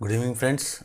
Good evening, friends.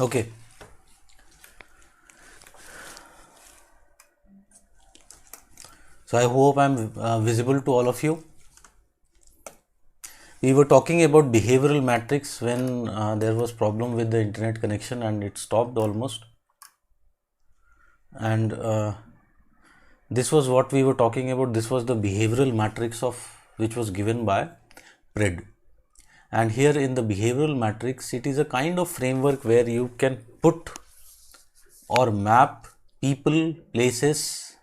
Okay, so I hope I'm visible to all of you. We were talking about behavioral matrix when there was problem with the internet connection and it stopped almost. And this was what we were talking about. This was the behavioral matrix of which was given by Pred. And here in the behavioral matrix, it is a kind of framework where you can put or map people, places,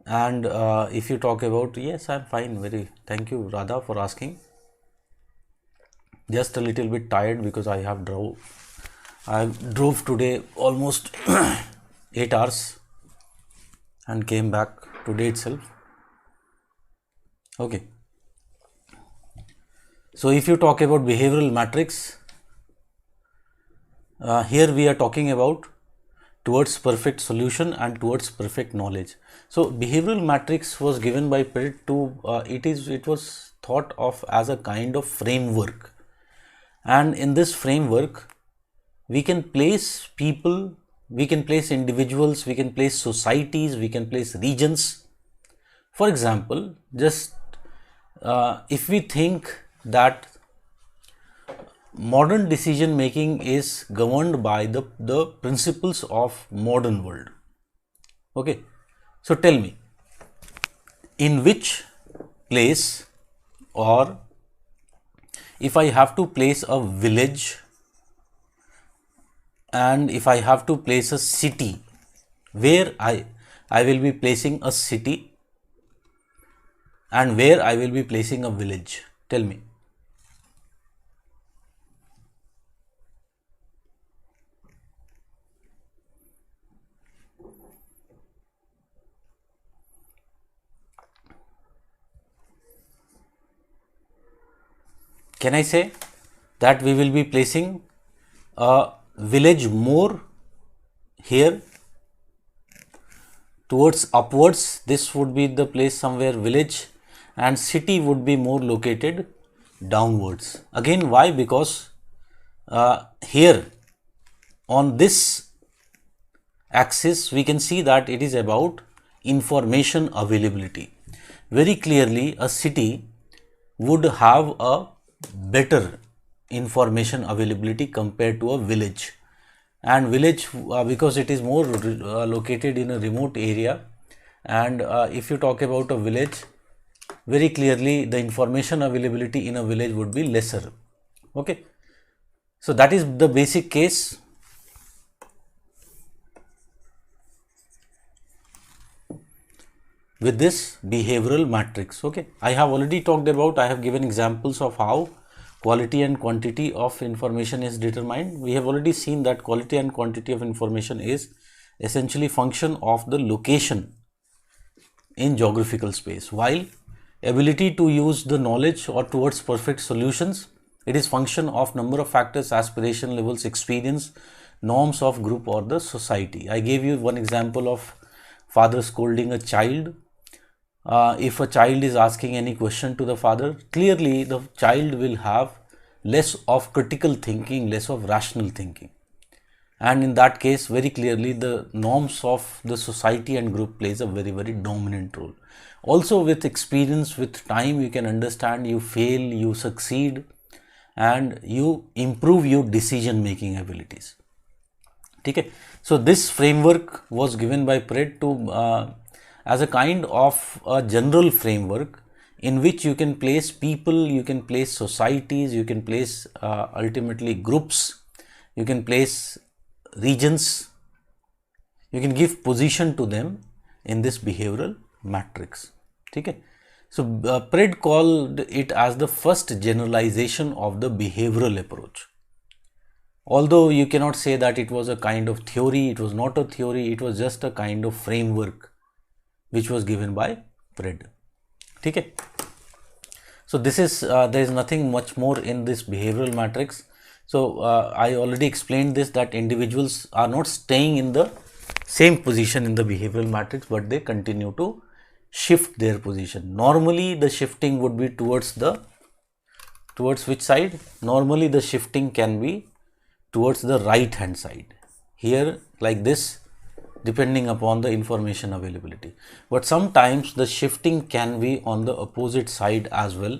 and if you talk about, yes, I'm fine, thank you Radha for asking. Just a little bit tired because I drove today almost 8 hours and came back today itself. Okay, so if you talk about behavioral matrix, here we are talking about towards perfect solution and towards perfect knowledge. So behavioral matrix was given by Pitt to it was thought of as a kind of framework, and in this framework we can place people, we can place individuals, we can place societies, we can place regions. For example, just if we think that modern decision making is governed by the principles of modern world. Okay, so tell me, in which place, or if I have to place a village and if I have to place a city, where I will be placing a city and where I will be placing a village? Tell me. Can I say that we will be placing a village more here towards upwards? This would be the place somewhere village, and city would be more located downwards. Again, why? Because here on this axis we can see that it is about information availability. Very clearly, a city would have a better information availability compared to a village, and village because it is more located in a remote area, and if you talk about a village, very clearly the information availability in a village would be lesser. Okay, so that is the basic case. With this behavioral matrix. Okay, I have already talked about, I have given examples of how quality and quantity of information is determined. We have already seen that quality and quantity of information is essentially function of the location in geographical space, while ability to use the knowledge or towards perfect solutions, it is function of number of factors, aspiration levels, experience, norms of group or the society. I gave you one example of father scolding a child. If a child is asking any question to the father, clearly the child will have less of critical thinking, less of rational thinking, and in that case very clearly the norms of the society and group plays a very dominant role. Also, with experience, with time, you can understand, you fail, you succeed, and you improve your decision making abilities. Okay, so this framework was given by Pred to as a kind of a general framework in which you can place people, you can place societies, you can place ultimately groups, you can place regions, you can give position to them in this behavioral matrix. Okay. So Pred called it as the first generalization of the behavioral approach. Although you cannot say that it was a kind of theory, it was not a theory, it was just a kind of framework which was given by Pred. Okay. So this is there is nothing much more in this behavioral matrix. So I already explained this, that individuals are not staying in the same position in the behavioral matrix, but they continue to shift their position. Normally the shifting would be towards which side? Normally the shifting can be towards the right hand side, here like this, depending upon the information availability. But sometimes the shifting can be on the opposite side as well,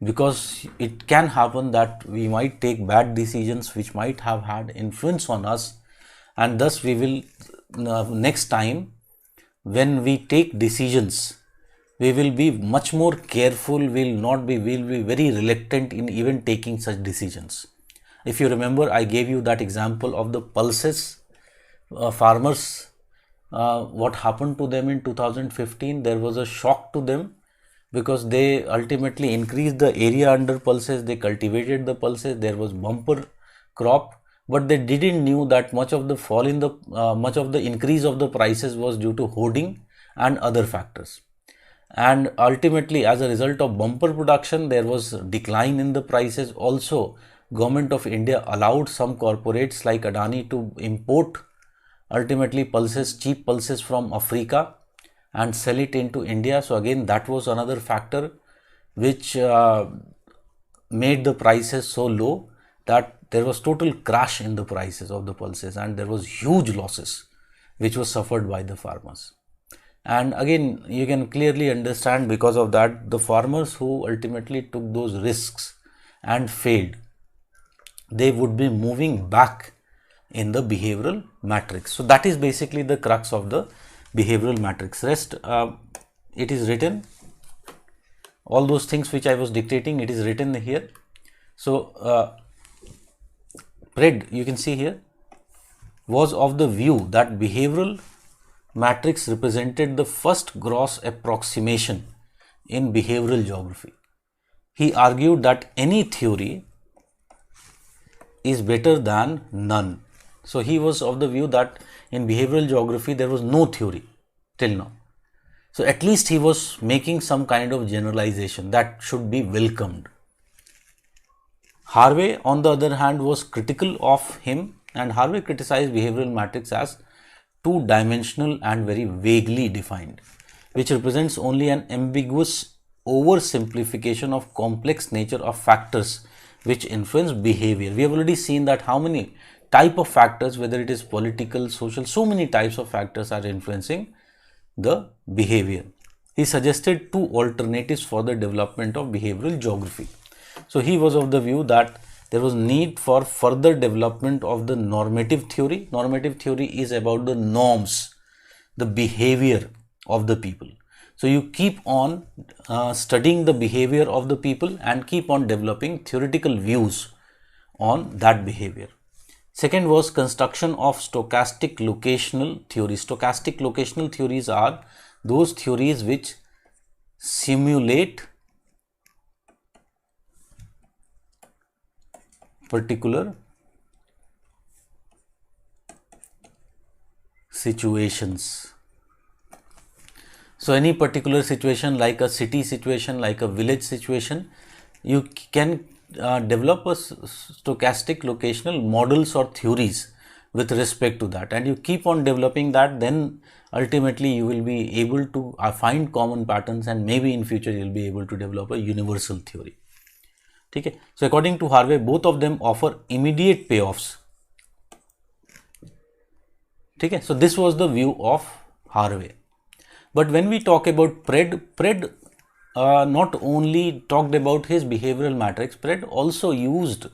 because it can happen that we might take bad decisions which might have had influence on us, and thus we will next time when we take decisions, we will be much more careful, we'll be very reluctant in even taking such decisions. If you remember, I gave you that example of the pulses. Farmers, what happened to them in 2015, there was a shock to them, because they ultimately increased the area under pulses, they cultivated the pulses, there was bumper crop, but they didn't knew that much of the fall in the much of the increase of the prices was due to hoarding and other factors. And ultimately, as a result of bumper production, there was decline in the prices. Also, Government of India allowed some corporates like Adani to import ultimately pulses, cheap pulses from Africa and sell it into India. So again, that was another factor which made the prices so low that there was total crash in the prices of the pulses, and there was huge losses which was suffered by the farmers. And again, you can clearly understand, because of that, the farmers who ultimately took those risks and failed, they would be moving back in the behavioral matrix. So that is basically the crux of the behavioral matrix. Rest it is written, all those things which I was dictating, it is written here. So Pred, you can see here, was of the view that behavioral matrix represented the first gross approximation in behavioral geography. He argued that any theory is better than none. So he was of the view that in behavioral geography there was no theory till now. So at least he was making some kind of generalization that should be welcomed. Harvey, on the other hand, was critical of him, and Harvey criticized behavioral matrix as two-dimensional and very vaguely defined, which represents only an ambiguous oversimplification of complex nature of factors which influence behavior. We have already seen that how many type of factors, whether it is political, social, so many types of factors are influencing the behavior. He suggested two alternatives for the development of behavioral geography. So he was of the view that there was need for further development of the normative theory. Normative theory is about the norms, the behavior of the people. So you keep on studying the behavior of the people and keep on developing theoretical views on that behavior. Second was construction of stochastic locational theories. Stochastic locational theories are those theories which simulate particular situations. So any particular situation, like a city situation, like a village situation, you can develop a stochastic locational models or theories with respect to that, and you keep on developing that, then ultimately you will be able to find common patterns, and maybe in future you will be able to develop a universal theory. Okay. So according to Harvey, both of them offer immediate payoffs. Okay. So this was the view of Harvey. But when we talk about Pred not only talked about his behavioral matrix, Pred also used,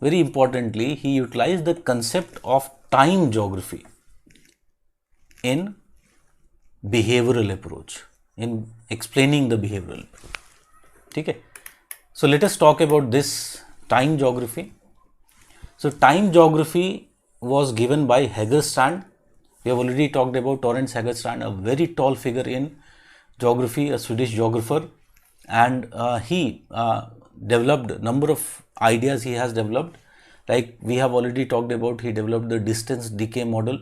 very importantly, he utilized the concept of time geography in behavioral approach, in explaining the behavioral approach. Okay. So let us talk about this time geography. So time geography was given by Hegerstrand. We have already talked about Torrens Hegerstrand, a very tall figure in geography, a Swedish geographer, and he developed number of ideas he has developed. Like we have already talked about, he developed the distance decay model.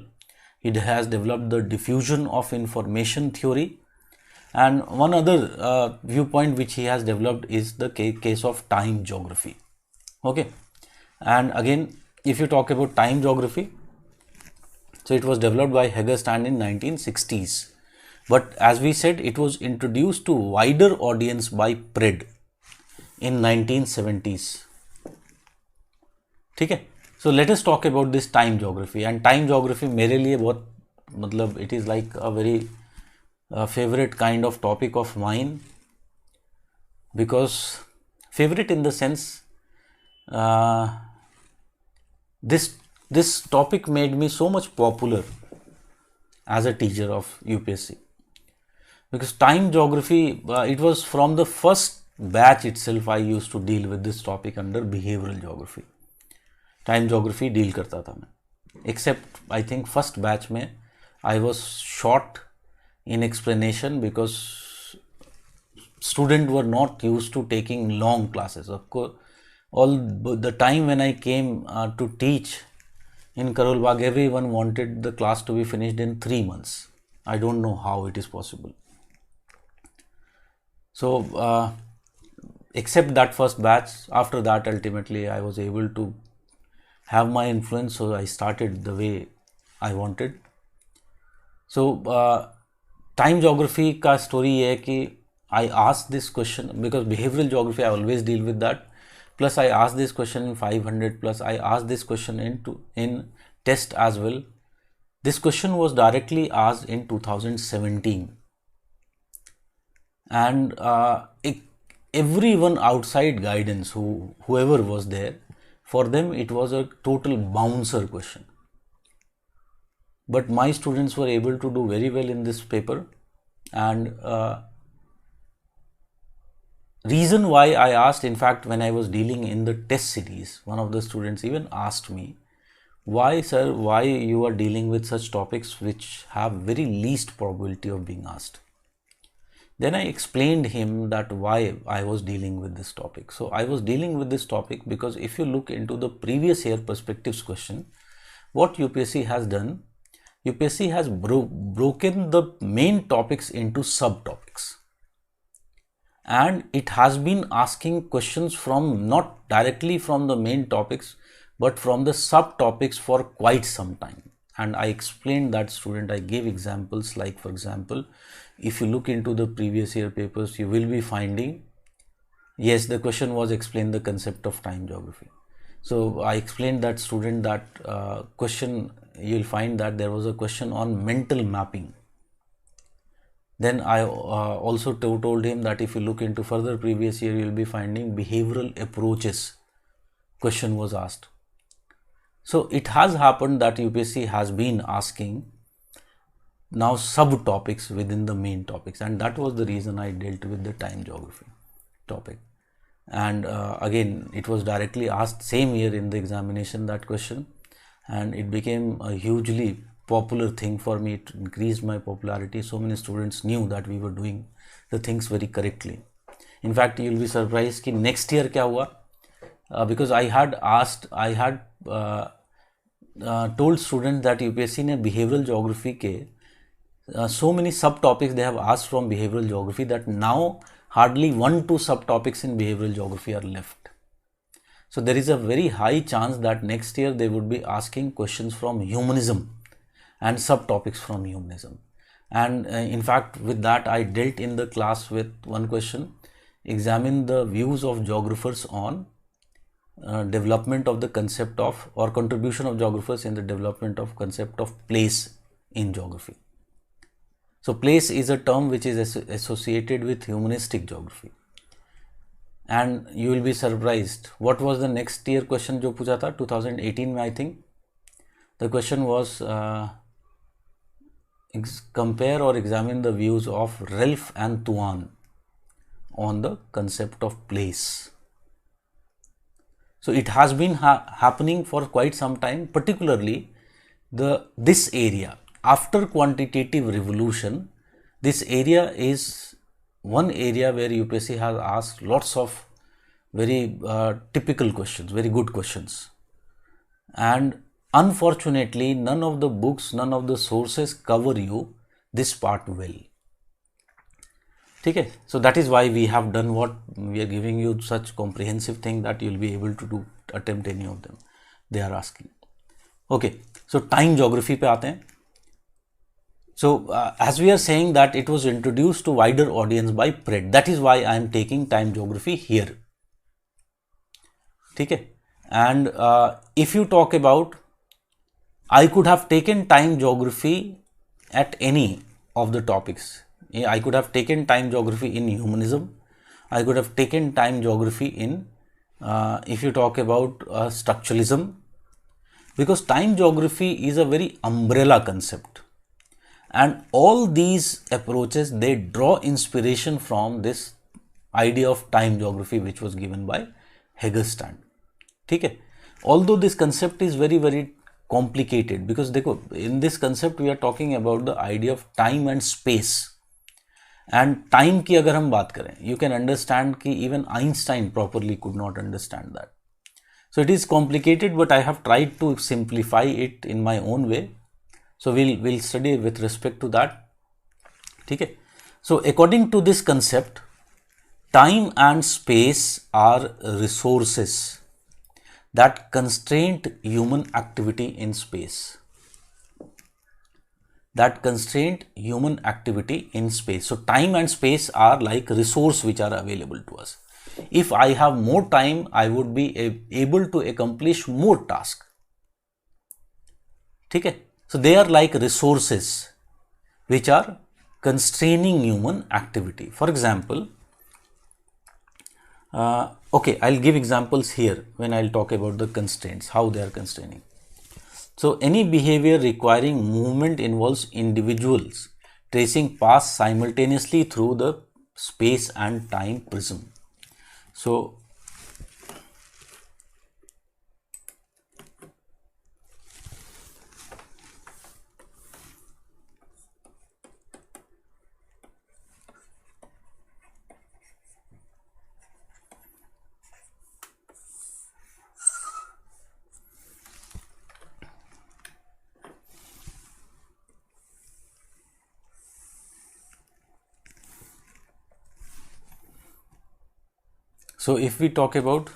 He has developed the diffusion of information theory, and one other viewpoint which he has developed is the case of time geography. Okay, and again, if you talk about time geography, so it was developed by Hegerstrand in 1960s, but as we said, it was introduced to wider audience by Pred in 1970s. ठीक है, so let us talk about this time geography. And time geography मेरे लिए बहुत मतलब it is like a very favorite kind of topic of mine, because favorite in the sense this topic made me so much popular as a teacher of UPSC, because time geography it was from the first batch itself I used to deal with this topic under behavioral geography. Time geography deal करता था मैं, except I think first batch में I was short in explanation because student were not use to taking long classes. All the time when I came to teach in Karol Bagh, everyone wanted the class to be finished in 3 months. I don't know how it is possible. So except that first batch, after that ultimately I was able to have my influence, so I started the way I wanted. So time geography का story ये है कि I asked this question because behavioral geography I always deal with that. Plus I asked this question in 500, plus I asked this question in test as well. This question was directly asked in 2017, and everyone outside guidance, whoever was there, for them it was a total bouncer question. But my students were able to do very well in this paper, and reason why I asked, in fact, when I was dealing in the test series, one of the students even asked me, why sir, why you are dealing with such topics which have very least probability of being asked. Then I explained him that why I was dealing with this topic. So I was dealing with this topic because if you look into the previous year perspectives question, what UPSC has done, UPSC has broken the main topics into subtopics. And it has been asking questions from not directly from the main topics, but from the subtopics for quite some time. And I explained that student, I gave examples like, for example, if you look into the previous year papers, you will be finding, yes, the question was explain the concept of time geography. So I explained that student that question, you'll find that there was a question on mental mapping. Then I also told him that if you look into further previous year, you will be finding behavioral approaches question was asked. So it has happened that UPSC has been asking now subtopics within the main topics, and that was the reason I dealt with the time geography topic. And again, it was directly asked same year in the examination, that question, and it became a hugely popular thing for me. It increased my popularity. So many students knew that we were doing the things very correctly. In fact, you will be surprised कि next year क्या हुआ, because I had told students that UPSC ने behavioral geography के so many subtopics they have asked from behavioral geography that now hardly 1-2 subtopics in behavioral geography are left. So there is a very high chance that next year they would be asking questions from humanism and subtopics from humanism. And in fact, with that I dealt in the class with one question, examine the views of geographers on development of the concept of, or contribution of geographers in the development of concept of place in geography. So place is a term which is associated with humanistic geography. And you will be surprised, what was the next year question जो पूछा था 2018 में, I think the question was compare or examine the views of Relf and Tuan on the concept of place. So it has been happening for quite some time, particularly this area after quantitative revolution. This area is one area where UPSC has asked lots of very typical questions, very good questions, and unfortunately none of the books, none of the sources cover you this part well. Okay, so that is why we have done what we are giving you, such comprehensive thing that you will be able to do, attempt any of them they are asking. Okay, so time geography पे आते हैं. So as we are saying that it was introduced to wider audience by Pred, that is why I am taking time geography here. ठीक है, and if you talk about, I could have taken time geography at any of the topics. I could have taken time geography in humanism. I could have taken time geography in, if you talk about structuralism, because time geography is a very umbrella concept. And all these approaches, they draw inspiration from this idea of time geography which was given by Heggerstand. Okay? Although this concept is very, very complicated, because in this concept we are talking about the idea of time and space. And time की अगर हम बात करें, you can understand कि even Einstein properly could not understand that. So it is complicated, but I have tried to simplify it in my own way. So we'll study with respect to that. Okay? So according to this concept, time and space are resources that constrain human activity in space. That constrain human activity in space. So time and space are like resource which are available to us. If I have more time, I would be able to accomplish more tasks. Okay? So they are like resources which are constraining human activity. For example, okay, I'll give examples here when I'll talk about the constraints, how they are constraining. So any behavior requiring movement involves individuals tracing paths simultaneously through the space and time prism. So So if we talk about,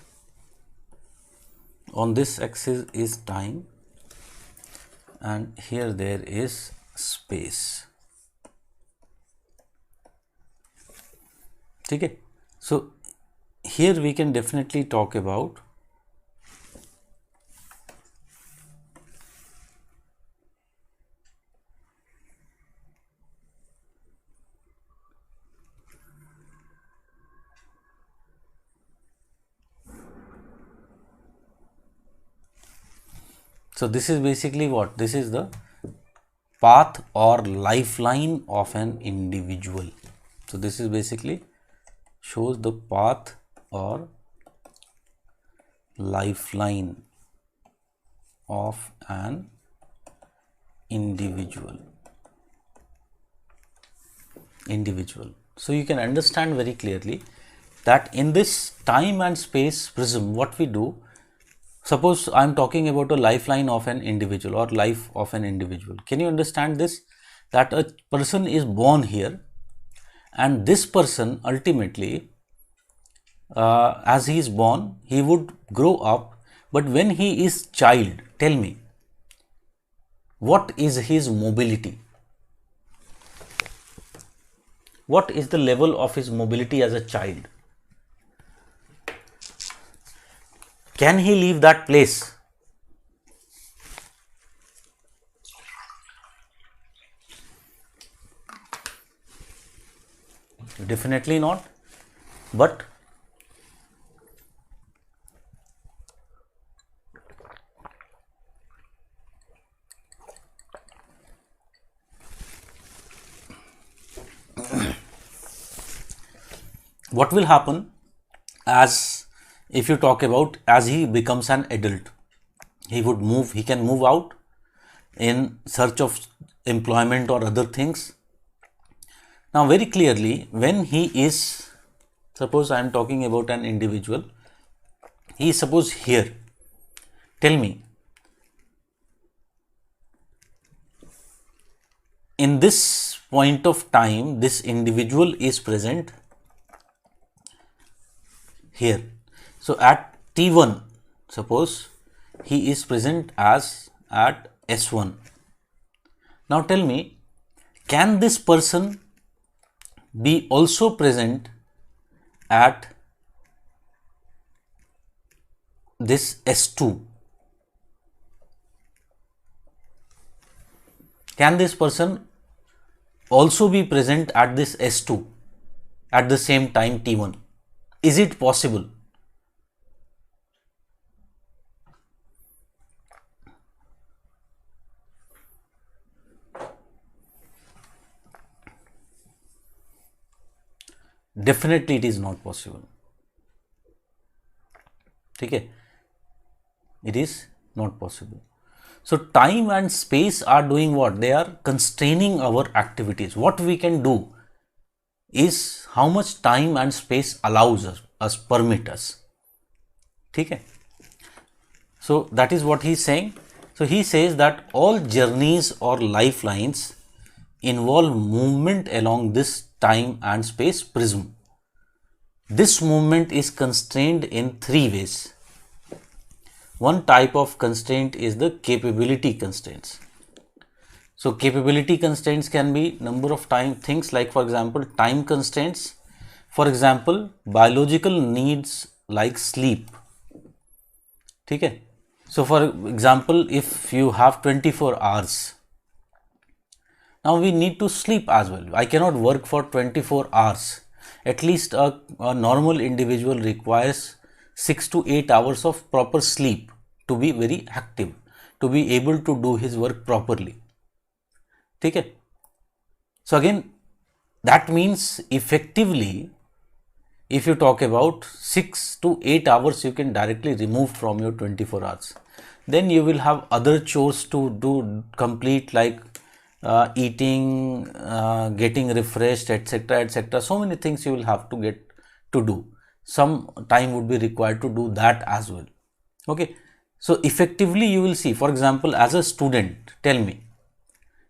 on this axis is time and here there is space. Okay? So here we can definitely talk about so this is basically what? This is the path or lifeline of an individual. So this is basically shows the path or lifeline of an individual. So you can understand very clearly that in this time and space prism, what we do, suppose I am talking about a lifeline of an individual or life of an individual. Can you understand this? That a person is born here and this person ultimately, as he is born, he would grow up, but when he is child, tell me, what is his mobility? What is the level of his mobility as a child? Can he leave that place? Definitely not. But what will happen as if you talk about as he becomes an adult, he can move out in search of employment or other things. Now very clearly, when he is, suppose I am talking about an individual, he is suppose here, tell me, in this point of time, this individual is present here. So at T1, suppose he is present as at S1. Now tell me, can this person be also present at this S2? Can this person also be present at this S2 at the same time T1? Is it possible? Definitely it is not possible. Okay, it is not possible. So time and space are doing what? They are constraining our activities. What we can do is how much time and space allows us permit us. Okay. So that is what he is saying. So he says that all journeys or lifelines involve movement along this time and space prism. This movement is constrained in three ways. One type of constraint is the capability constraints. So capability constraints can be number of things like, for example, time constraints. For example, biological needs like sleep. Okay. So for example, if you have 24 hours, now we need to sleep as well. I cannot work for 24 hours. At least a normal individual requires 6 to 8 hours of proper sleep to be very active, to be able to do his work properly. Okay. So again, that means effectively, if you talk about 6 to 8 hours, you can directly remove from your 24 hours. Then you will have other chores to do complete, like eating, getting refreshed, etc., etc. So many things you will have to get to do. Some time would be required to do that as well. Okay. So effectively you will see, for example, as a student, tell me,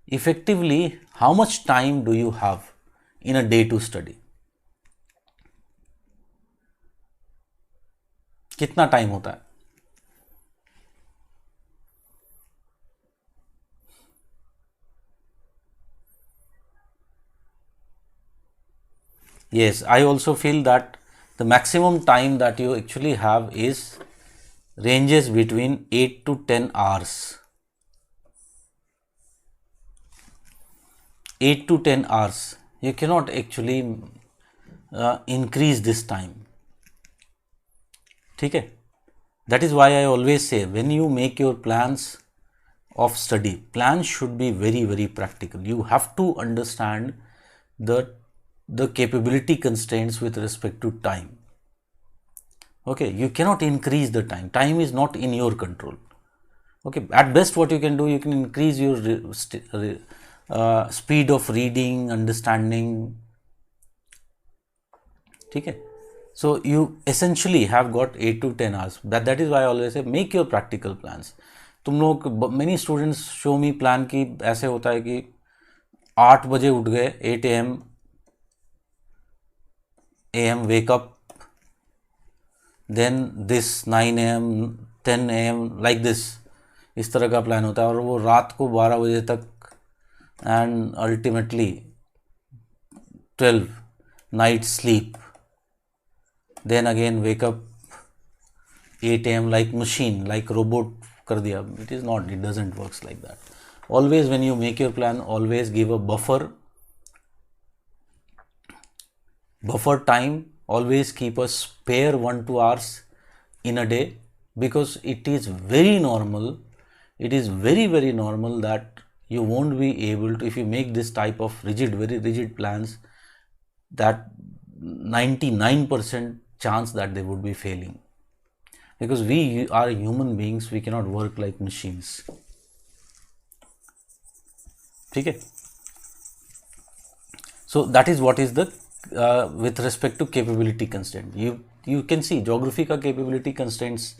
effectively how much time do you have in a day to study? कितना time होता है? Yes, I also feel that the maximum time that you actually have is ranges between 8 to 10 hours. 8 to 10 hours. You cannot actually increase this time. Okay? That is why I always say, when you make your plans of study, plans should be very, very practical. You have to understand the capability constraints with respect to time. Okay, you cannot increase the time. Time is not in your control. Okay, at best what you can do, you can increase your speed of reading, understanding. Okay. So you essentially have got 8 to 10 hours. That is why I always say, make your practical plans. तुम लोग, many students show me plan कि ऐसे होता है कि 8 बजे उठ गए, 8 a.m. wake up, then this 9 a.m. 10 a.m. like this, इस तरह का प्लान होता है, और वो रात को 12 बजे तक, and ultimately 12 night sleep, then again wake up 8 a.m. like machine, like robot कर दिया. It is not, it doesn't works like that. Always when you make your plan, always give a buffer time, always keep a spare 1-2 hours in a day, because it is very normal, it is very, very normal that you won't be able to, if you make this type of very rigid plans, that 99% chance that they would be failing. because we are human beings, we cannot work like machines. Okay. So that is what is the with respect to capability constraint. You can see geography ka capability constraints.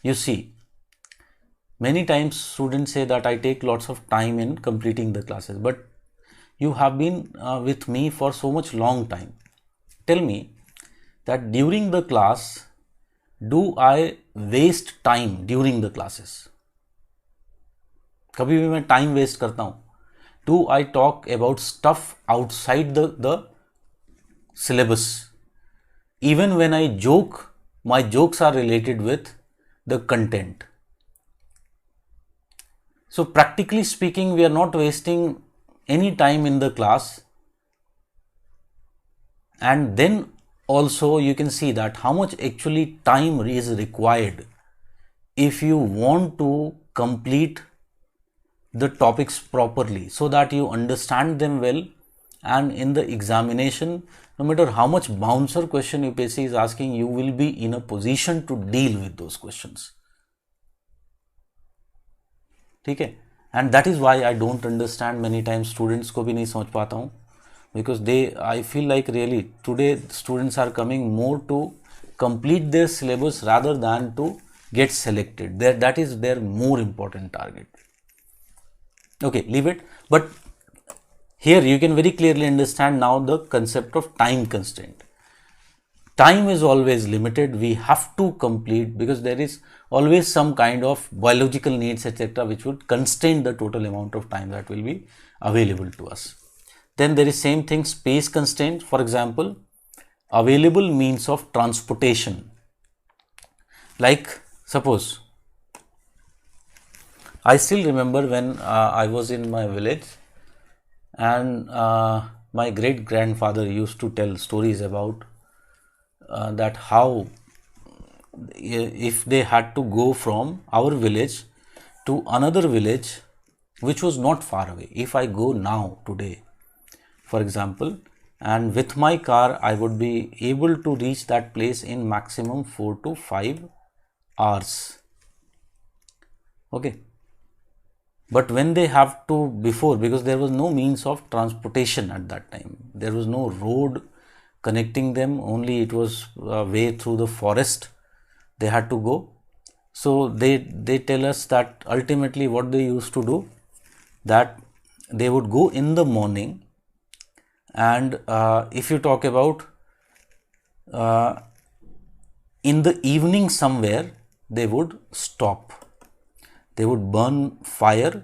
You see, many times students say that I take lots of time in completing the classes, but you have been with me for so much long time. Tell me that during the class, do I waste time during the classes? कभी भी मैं time waste करता हूँ? Do I talk about stuff outside the syllabus? Even when I joke, my jokes are related with the content. So practically speaking, we are not wasting any time in the class. And then also you can see that how much actually time is required if you want to complete the topics properly, so that you understand them well, and in the examination, no matter how much bouncer question UPSC is asking, you will be in a position to deal with those questions. ठीक है? And that is why I don't understand many times students को भी नहीं समझ पाता हूँ, because I feel like really today students are coming more to complete their syllabus rather than to get selected. That is their more important target. Okay, leave it. But here you can very clearly understand now the concept of time constraint. Time is always limited. We have to complete, because there is always some kind of biological needs, etc., which would constrain the total amount of time that will be available to us. Then there is same thing, space constraint. For example, available means of transportation. Like suppose, I still remember when I was in my village, and my great grandfather used to tell stories about that how if they had to go from our village to another village which was not far away. If I go now today, for example, and with my car, I would be able to reach that place in maximum 4 to 5 hours. Okay. But when they have to, before, because there was no means of transportation at that time, there was no road connecting them, only it was a way through the forest they had to go. So they tell us that ultimately what they used to do, that they would go in the morning, and if you talk about in the evening somewhere, they would stop. They would burn fire,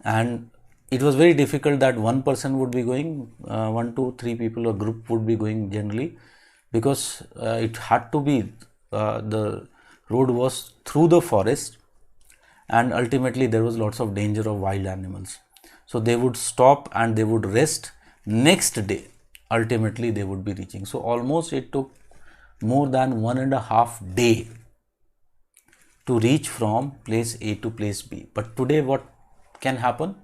and it was very difficult that one person would be going, 1, 2, 3 people, a group would be going generally, because it had to be, the road was through the forest, and ultimately there was lots of danger of wild animals. So they would stop and they would rest. Next day, ultimately they would be reaching. So almost it took more than 1.5 days to reach from place A to place B. But today what can happen?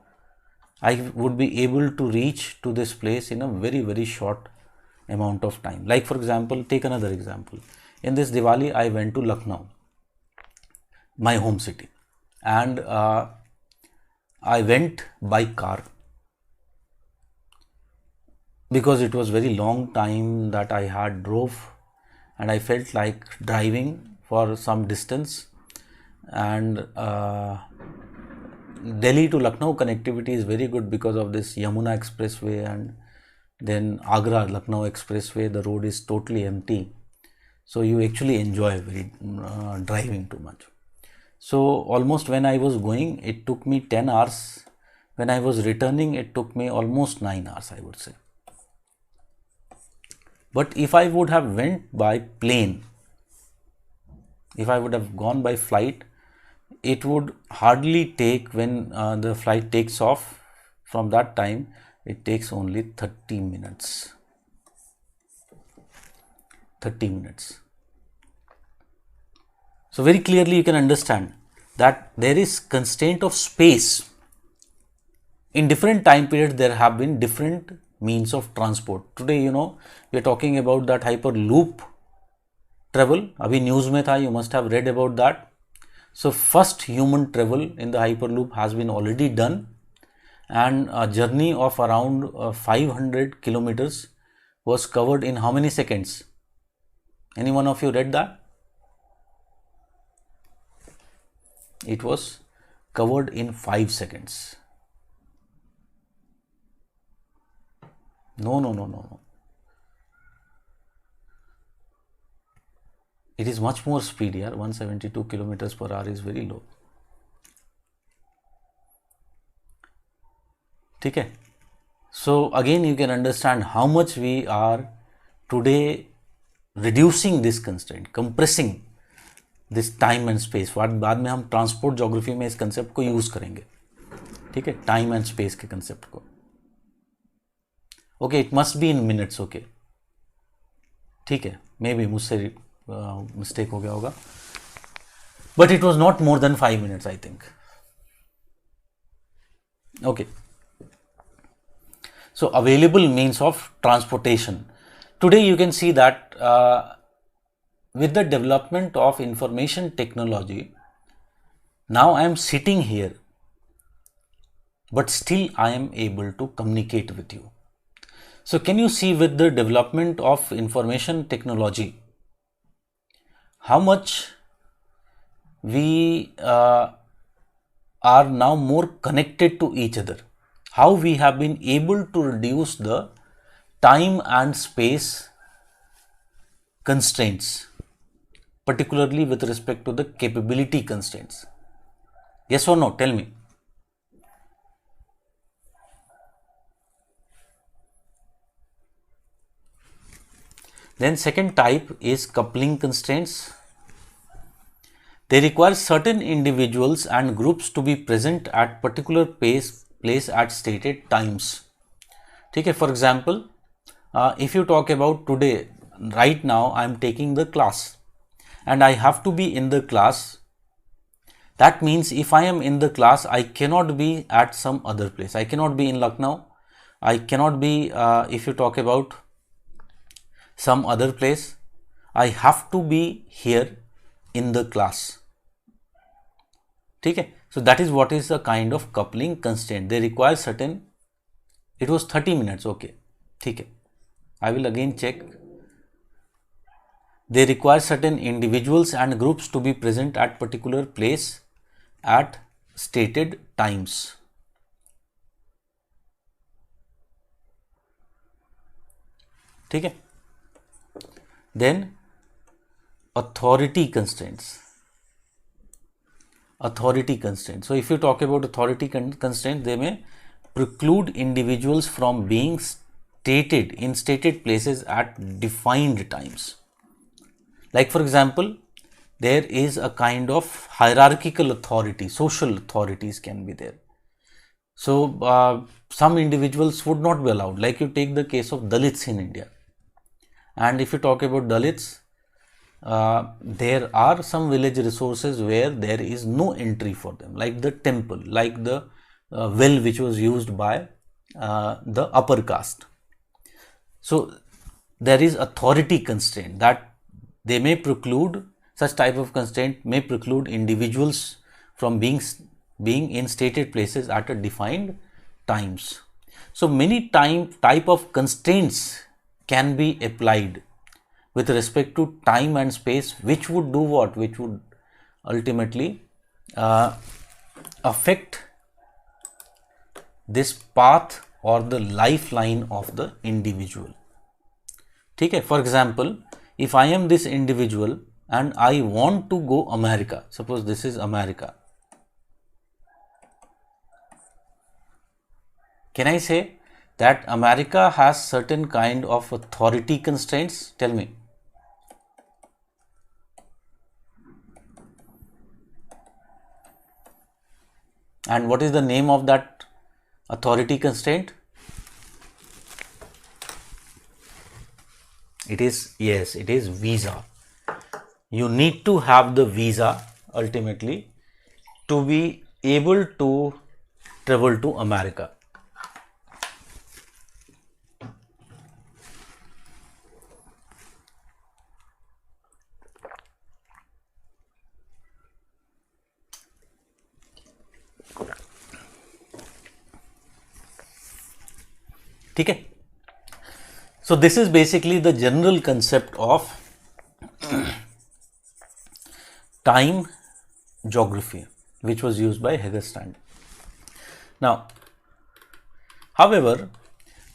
I would be able to reach to this place in a very, very short amount of time. Like for example, take another example. In this Diwali, I went to Lucknow, my home city, and I went by car, because it was very long time that I had drove, and I felt like driving for some distance. And Delhi to Lucknow connectivity is very good because of this Yamuna Expressway, and then Agra Lucknow Expressway. The road is totally empty, so you actually enjoy very driving too much. So almost when I was going, it took me 10 hours. When I was returning, it took me almost 9 hours, I would say. But if I would have went by plane, if I would have gone by flight, it would hardly take, when the flight takes off, from that time it takes only 30 minutes. 30 minutes. So very clearly you can understand that there is constraint of space. In different time periods, there have been different means of transport. Today, we are talking about that hyperloop travel, अभी news में था, you must have read about that. So first human travel in the hyperloop has been already done, and a journey of around 500 kilometers was covered in how many seconds? Any one of you read that? It was covered in 5 seconds. No. It is much more speed here. 172 kilometers per hour is very low. ठीक है. So again you can understand how much we are today reducing this constraint, compressing this time and space. बाद में हम transport geography में इस concept को use करेंगे. ठीक है, टाइम एंड स्पेस के कंसेप्ट को. Okay, it must be in minutes. Okay, ठीक है, मे बी मुझसे मिस्टेक हो गया होगा, but it was not more than 5 minutes I think. Okay, so available means of transportation. Today you can see that with the development of information technology, now I am sitting here, but still I am able to communicate with you. So can you see, with the development of information technology, how much we are now more connected to each other? How we have been able to reduce the time and space constraints, particularly with respect to the capability constraints. Yes or no? Tell me. Then second type is coupling constraints. They require certain individuals and groups to be present at particular place at stated times. ठीक है, for example, if you talk about today, right now I am taking the class and I have to be in the class. That means if I am in the class, I cannot be at some other place. I cannot be in Lucknow. I cannot be, if you talk about some other place, I have to be here in the class. ठीक है, so that is what is a kind of coupling constraint. They require certain, it was 30 minutes. Okay, ठीक है, I will again check. They require certain individuals and groups to be present at particular place at stated times. ठीक है. Then authority constraints. Authority constraints. So if you talk about authority constraints, they may preclude individuals from being stated in stated places at defined times. Like for example, there is a kind of hierarchical authority, social authorities can be there. So some individuals would not be allowed. Like you take the case of Dalits in India, and if you talk about Dalits, there are some village resources where there is no entry for them, like the temple, like the well which was used by the upper caste. So there is authority constraint that they may preclude, such type of constraint may preclude individuals from being in stated places at a defined times. So many type of constraints can be applied with respect to time and space, which would do what? Which would ultimately affect this path or the lifeline of the individual. ठीक है, for example, if I am this individual and I want to go America, suppose this is America, can I say that America has certain kind of authority constraints? Tell me. And what is the name of that authority constraint? It is, yes, it is visa. You need to have the visa ultimately to be able to travel to America. ठीक है. So this is basically the general concept of time geography, which was used by Hegel-Stand. Now, however,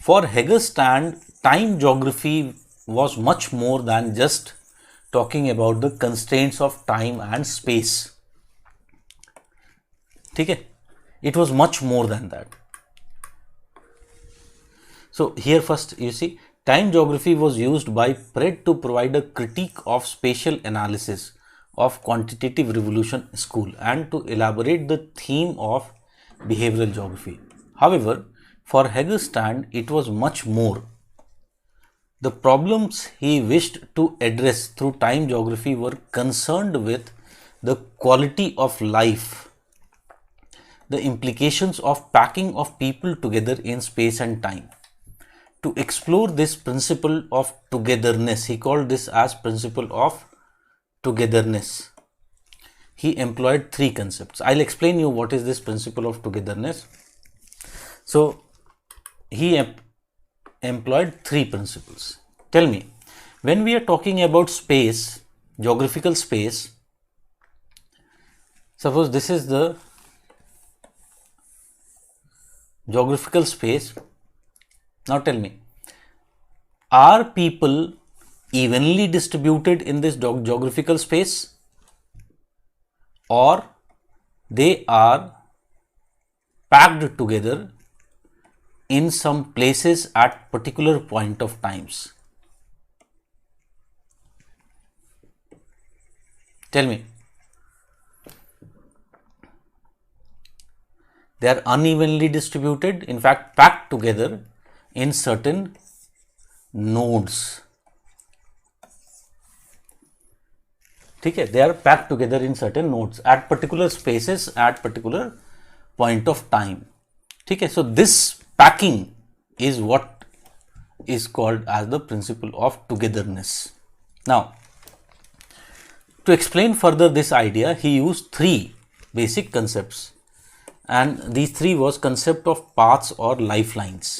for Hegel-Stand, time geography was much more than just talking about the constraints of time and space. ठीक है, it was much more than that. So here first you see, time geography was used by Fred to provide a critique of spatial analysis of quantitative revolution school and to elaborate the theme of behavioral geography. However, for Hegel-Stand, it was much more. The problems he wished to address through time geography were concerned with the quality of life, the implications of packing of people together in space and time. To explore this principle of togetherness, he called this as principle of togetherness. He employed three concepts. I'll explain you what is this principle of togetherness. So he employed three principles. Tell me, when we are talking about space, geographical space, suppose this is the geographical space. Now tell me, are people evenly distributed in this geographical space, or they are packed together in some places at particular point of times? Tell me. They are unevenly distributed, in fact packed together in certain nodes. ठीक है, they are packed together in certain nodes at particular spaces at particular point of time. ठीक है, so this packing is what is called as the principle of togetherness. Now, to explain further this idea, he used three basic concepts, and these three was concept of paths or lifelines.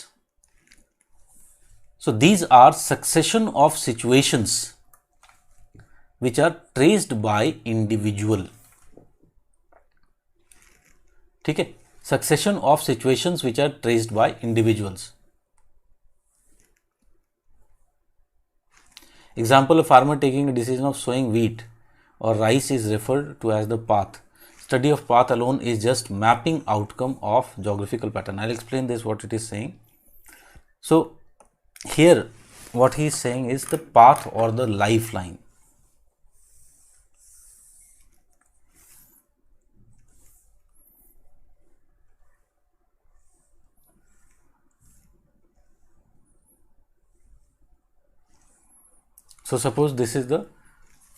So these are succession of situations which are traced by individual. ठीक है, succession of situations which are traced by individuals. Example, a farmer taking a decision of sowing wheat or rice is referred to as the path. Study of path alone is just mapping outcome of geographical pattern. I'll explain this, what it is saying. So here what he is saying is the path or the lifeline. So suppose this is the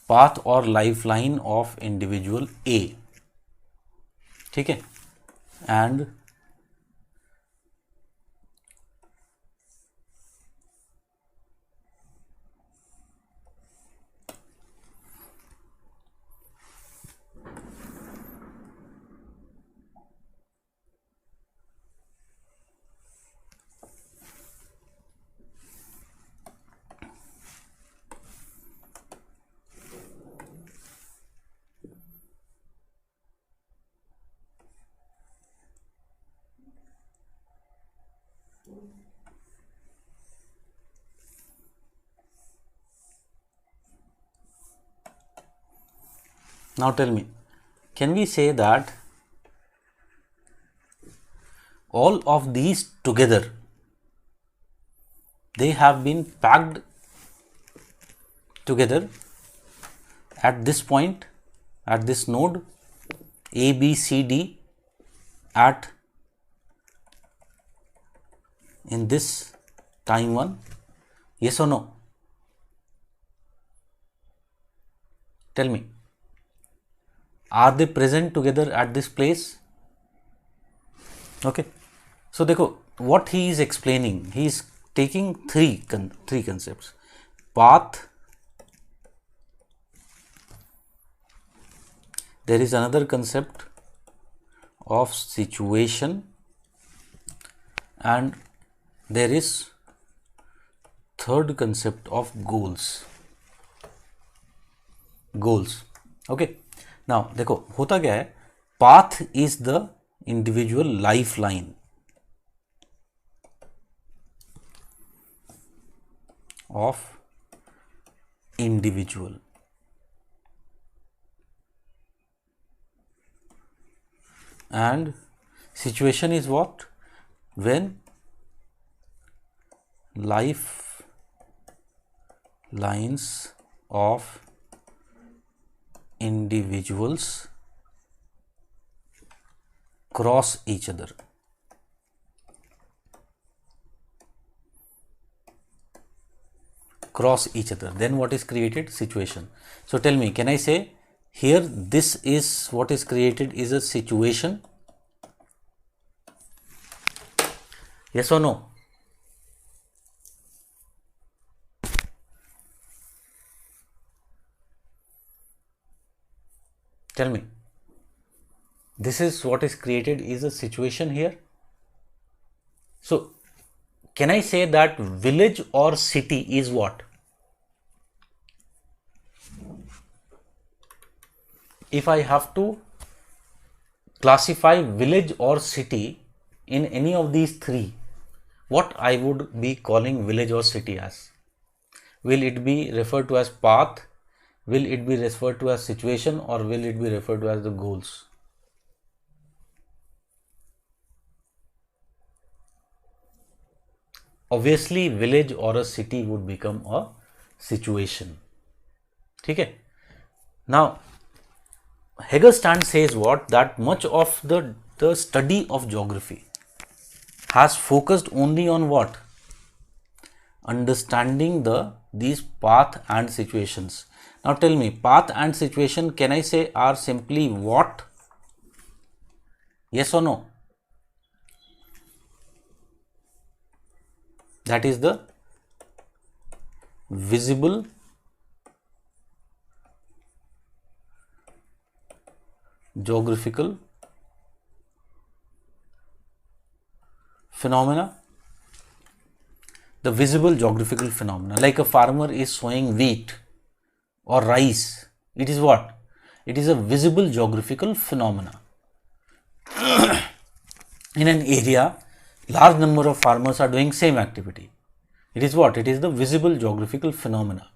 path or lifeline of individual A. ठीक है, and now tell me, can we say that all of these together, they have been packed together at this point, at this node A, B, C, D, at in this time one? Yes or no? Tell me, are they present together at this place? Okay, so देखो, what he is explaining, he is taking three concepts: path, there is another concept of situation, and there is third concept of goals. Okay, now देखो होता क्या है, path is the individual lifeline of individual, and situation is what? When life lines of individuals cross each other. Then what is created? Situation. So tell me, can I say here this is what is created is a situation? Yes or no? Tell me, this is what is created is a situation here. So can I say that village or city is what? If I have to classify village or city in any of these three, what I would be calling village or city as? Will it be referred to as path? Will it be referred to as situation, or will it be referred to as the goals? Obviously, village or a city would become a situation. Okay. Now, Hegerstand says what? That much of the study of geography has focused only on what? Understanding these path and situations. Now tell me, path and situation, can I say are simply what? Yes or no? That is the visible geographical phenomena. The visible geographical phenomena, like a farmer is sowing wheat or rice, it is what? It is a visible geographical phenomena. In an area, large number of farmers are doing same activity. It is what? It is the visible geographical phenomena.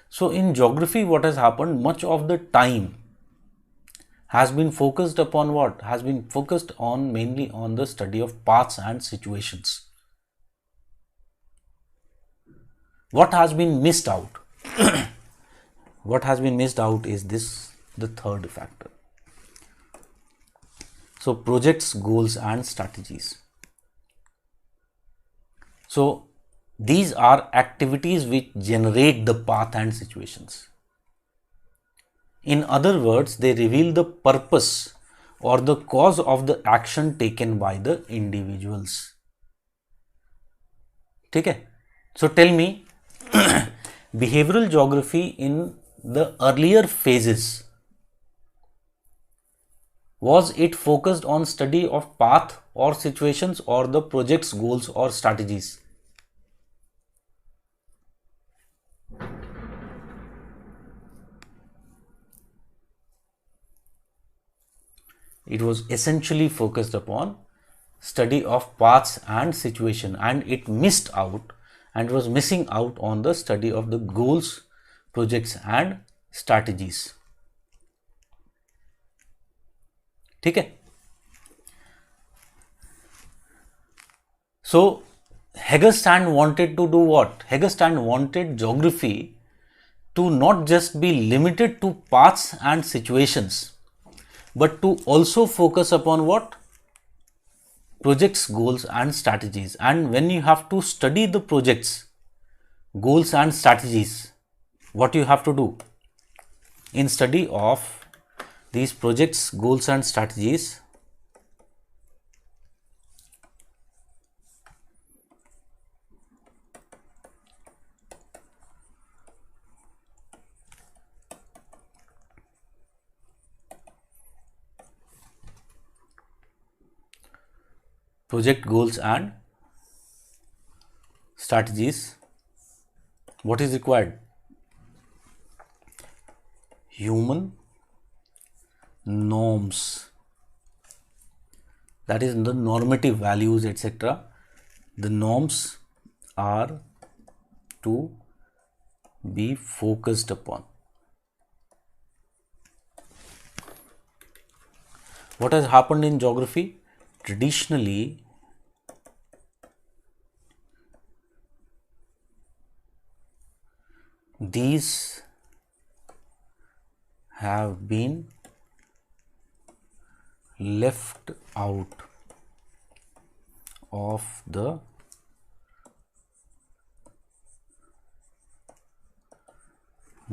So in geography, what has happened, much of the time has been focused upon what? Has been focused on mainly on the study of paths and situations. What has been missed out? What has been missed out is this, the third factor. So projects, goals and strategies. So these are activities which generate the path and situations. In other words, they reveal the purpose or the cause of the action taken by the individuals. Okay? So tell me, behavioral geography in the earlier phases, was it focused on study of path or situations or the projects, goals or strategies? It was essentially focused upon study of paths and situation, and it missed out and was missing out on the study of the goals, projects and strategies. Okay? So Hegerstand wanted to do what? Hegerstand wanted geography to not just be limited to paths and situations, but to also focus upon what? Projects, goals and strategies. And when you have to study the projects, goals and strategies, what you have to do? In study of these projects, goals and strategies, project, goals and strategies, what is required? Human norms, that is the normative values, etc. The norms are to be focused upon. What has happened in geography? Traditionally, these have been left out of the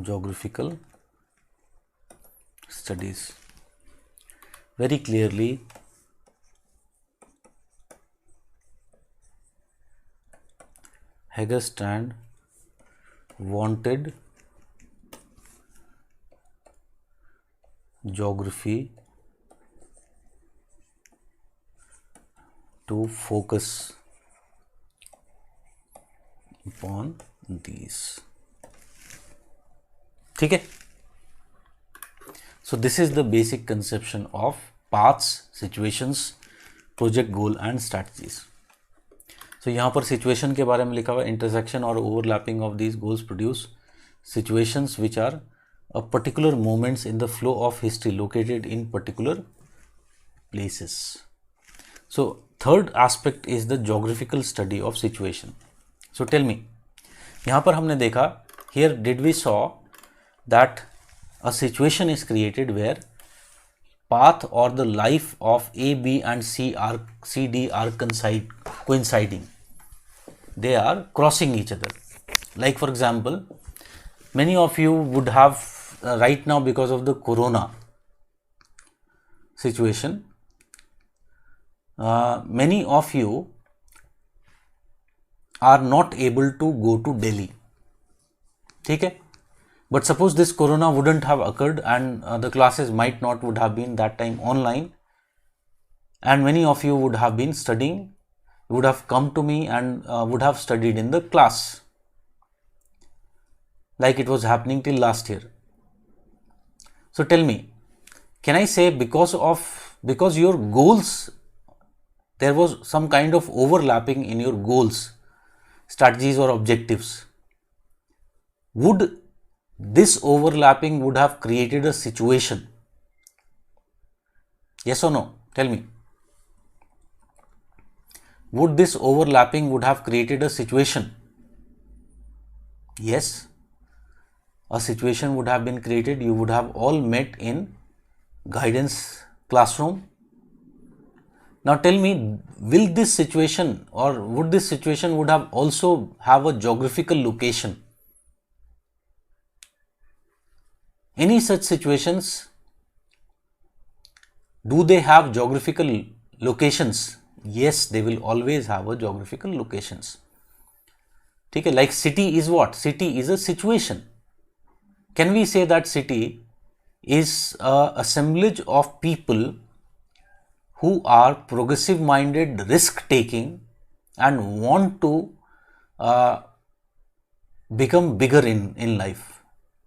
geographical studies. Very clearly, Hegerstrand wanted geography to focus upon these. ठीक है. So this is the basic conception of paths, situations, project goal and strategies. So यहाँ पर situation के बारे में लिखा हुआ intersection और overlapping of these goals produce situations which are a particular moments in the flow of history located in particular places. So third aspect is the geographical study of situation. So tell me, यहाँ पर हमने देखा, here did we saw that a situation is created where path or the life of A, B and C, D are coinciding. They are crossing each other. Like for example, many of you would have right now, because of the corona situation, many of you are not able to go to Delhi. ठीक है. But suppose this corona wouldn't have occurred and the classes might not would have been that time online, and many of you would have been studying, would have come to me and would have studied in the class like it was happening till last year. So tell me, can I say because your goals, there was some kind of overlapping in your goals, strategies or objectives, would this overlapping would have created a situation? Yes or no? Tell me. Would this overlapping would have created a situation? Yes. A situation would have been created. You would have all met in guidance classroom. Now tell me, will this situation or would this situation would have also have a geographical location? Any such situations, do they have geographical locations? Yes, they will always have a geographical locations. Okay, like city is what? City is a situation. Can we say that city is a assemblage of people who are progressive minded, risk taking and want to become bigger in life?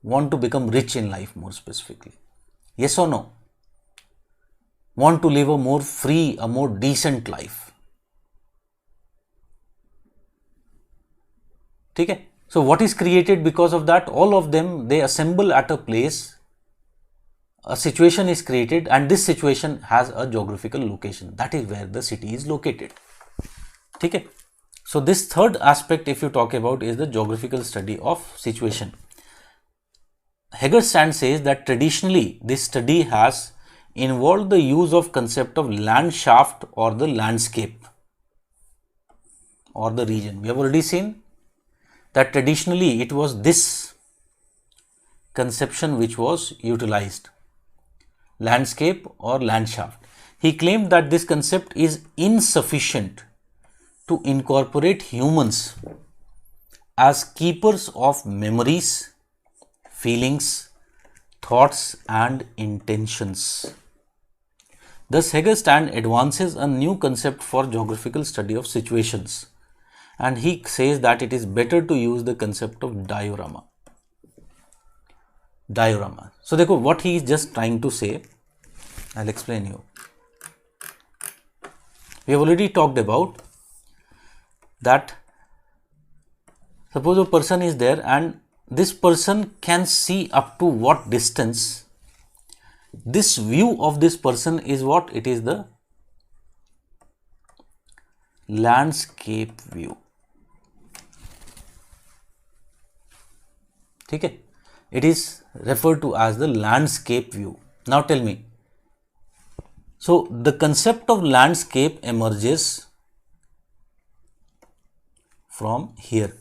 Want to become rich in life more specifically? Yes or no? Want to live a more free, a more decent life? Okay? So what is created because of that? All of them, they assemble at a place, a situation is created and this situation has a geographical location. That is where the city is located. Okay? So this third aspect, if you talk about, is the geographical study of situation. Hegerstrand says that traditionally this study has involved the use of concept of landscape or the landscape or the region. We have already seen that traditionally it was this conception which was utilized, landscape or landscape. He claimed that this concept is insufficient to incorporate humans as keepers of memories, feelings, thoughts and intentions. Thus, Hegerstrand advances a new concept for geographical study of situations and he says that it is better to use the concept of diorama. So देखो what he is just trying to say, I'll explain you. We have already talked about that. Suppose a person is there and this person can see up to what distance. This view of this person is what? It is the landscape view. Okay? It is referred to as the landscape view. Now tell me. So the concept of landscape emerges from here.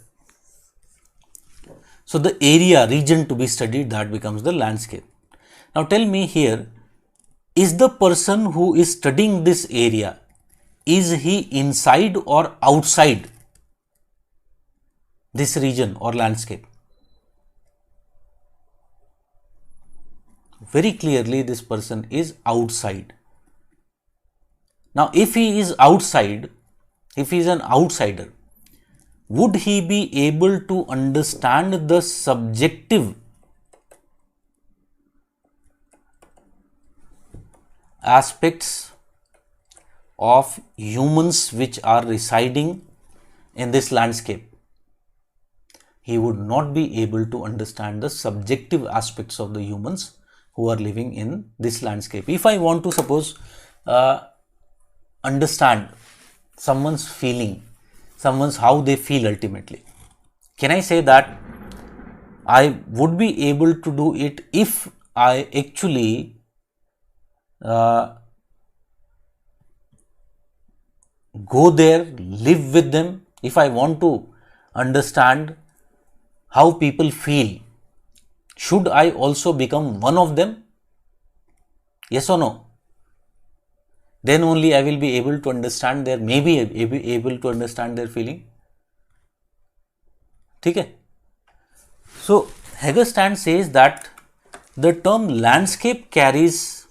So the area, region to be studied, that becomes the landscape. Now tell me here, is the person who is studying this area, is he inside or outside this region or landscape? Very clearly this person is outside. Now if he is outside, if he is an outsider, would he be able to understand the subjective aspects of humans which are residing in this landscape? He would not be able to understand the subjective aspects of the humans who are living in this landscape. If I want to suppose understand someone's feeling, someone's how they feel ultimately, can I say that I would be able to do it if I actually go there, live with them? If I want to understand how people feel, should I also become one of them? Yes or no? Then only I will be able to understand their, maybe able to understand their feeling. Okay? So Heggerstand says that the term landscape carries,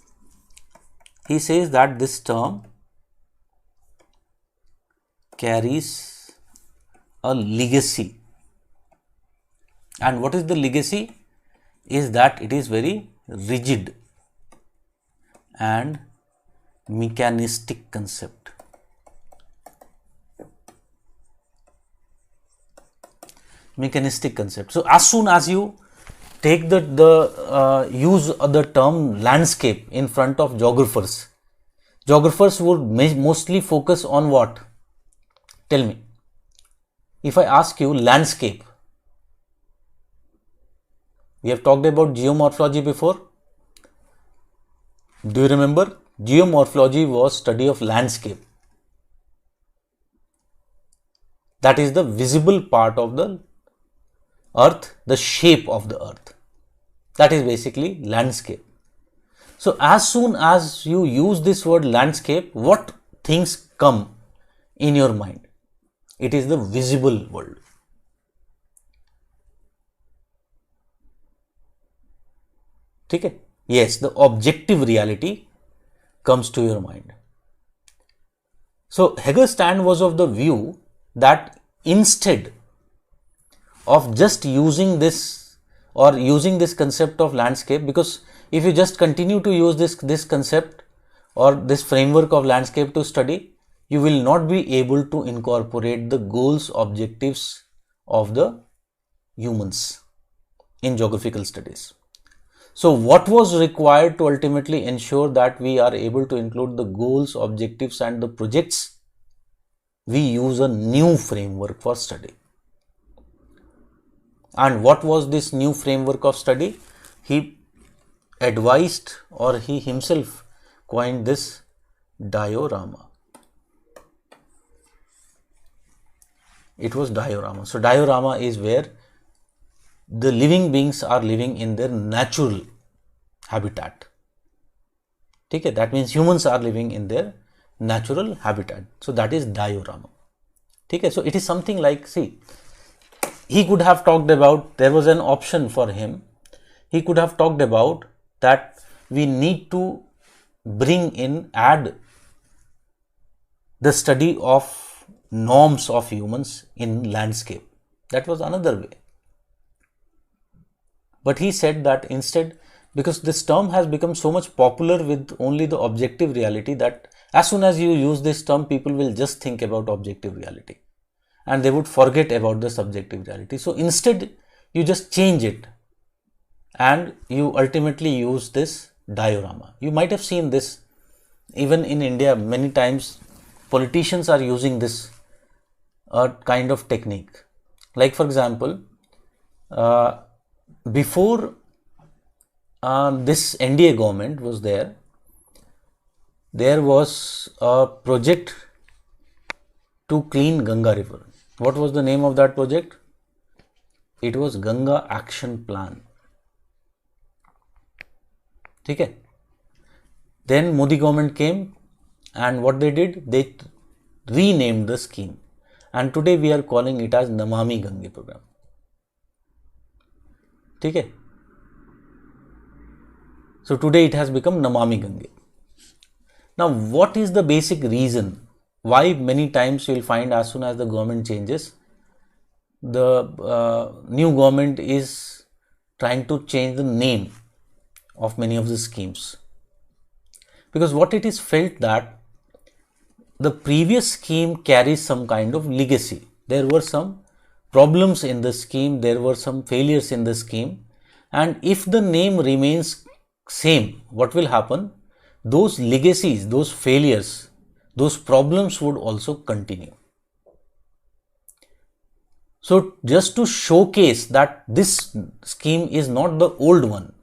he says that this term carries a legacy. And what is the legacy? Is that it is very rigid and mechanistic concept. Mechanistic concept. So as soon as you take the use of the term landscape in front of geographers, geographers would mostly focus on what? Tell me. If I ask you landscape, we have talked about geomorphology before. Do you remember? Geomorphology was study of landscape. That is the visible part of the earth, the shape of the earth. That is basically landscape. So as soon as you use this word landscape, what things come in your mind? It is the visible world. Okay? Yes, the objective reality comes to your mind. So Heggerstand was of the view that instead of just using this or using this concept of landscape, because if you just continue to use this concept or this framework of landscape to study, you will not be able to incorporate the goals, objectives of the humans in geographical studies. So what was required to ultimately ensure that we are able to include the goals, objectives and the projects? We use a new framework for study. And what was this new framework of study? He advised, or he himself coined this diorama. It was diorama. So diorama is where the living beings are living in their natural habitat. Okay, that means humans are living in their natural habitat. So that is diorama. Okay, so it is something like, see, he could have talked about, there was an option for him. He could have talked about that we need to bring in, add the study of norms of humans in landscape. That was another way. But he said that instead, because this term has become so much popular with only the objective reality, that as soon as you use this term, people will just think about objective reality and they would forget about the subjective reality. So instead, you just change it and you ultimately use this diorama. You might have seen this even in India many times. Politicians are using this kind of technique. Like for example, before this NDA government was there was a project to clean Ganga river. What was the name of that project? It was Ganga Action Plan. Okay. Then Modi government came and what they did? They renamed the scheme. And today we are calling it as Namami Gange program. Okay. So today it has become Namami Gange. Now what is the basic reason why many times you will find as soon as the government changes, the new government is trying to change the name of many of the schemes? Because what it is felt that the previous scheme carries some kind of legacy. There were some problems in the scheme, there were some failures in the scheme, and if the name remains same, what will happen? Those legacies, those failures, those problems would also continue. So just to showcase that this scheme is not the old one,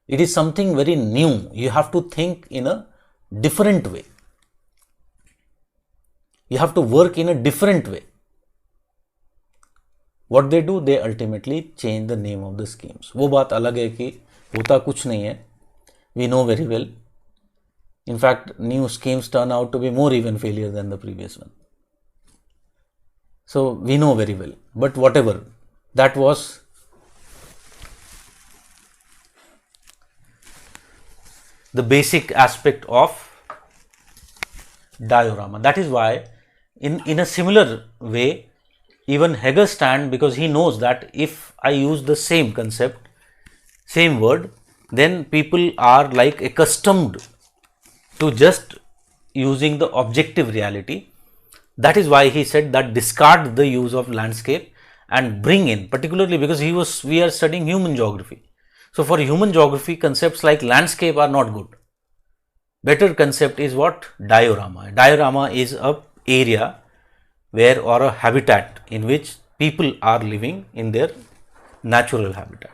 it is something very new. You have to think in a different way. You have to work in a different way. What they do, they ultimately change the name of the schemes. वो बात अलग है कि होता कुछ नहीं है. We know very well. In fact, new schemes turn out to be more even failure than the previous one. So we know very well. But whatever, that was the basic aspect of diorama. That is why in a similar way, even Hegel stand, because he knows that if I use the same concept, same word, then people are like accustomed to just using the objective reality. That is why he said that discard the use of landscape and bring in, particularly because we are studying human geography. So for human geography, concepts like landscape are not good. Better concept is what? Diorama. Diorama is a area where, or a habitat in which people are living in their natural habitat.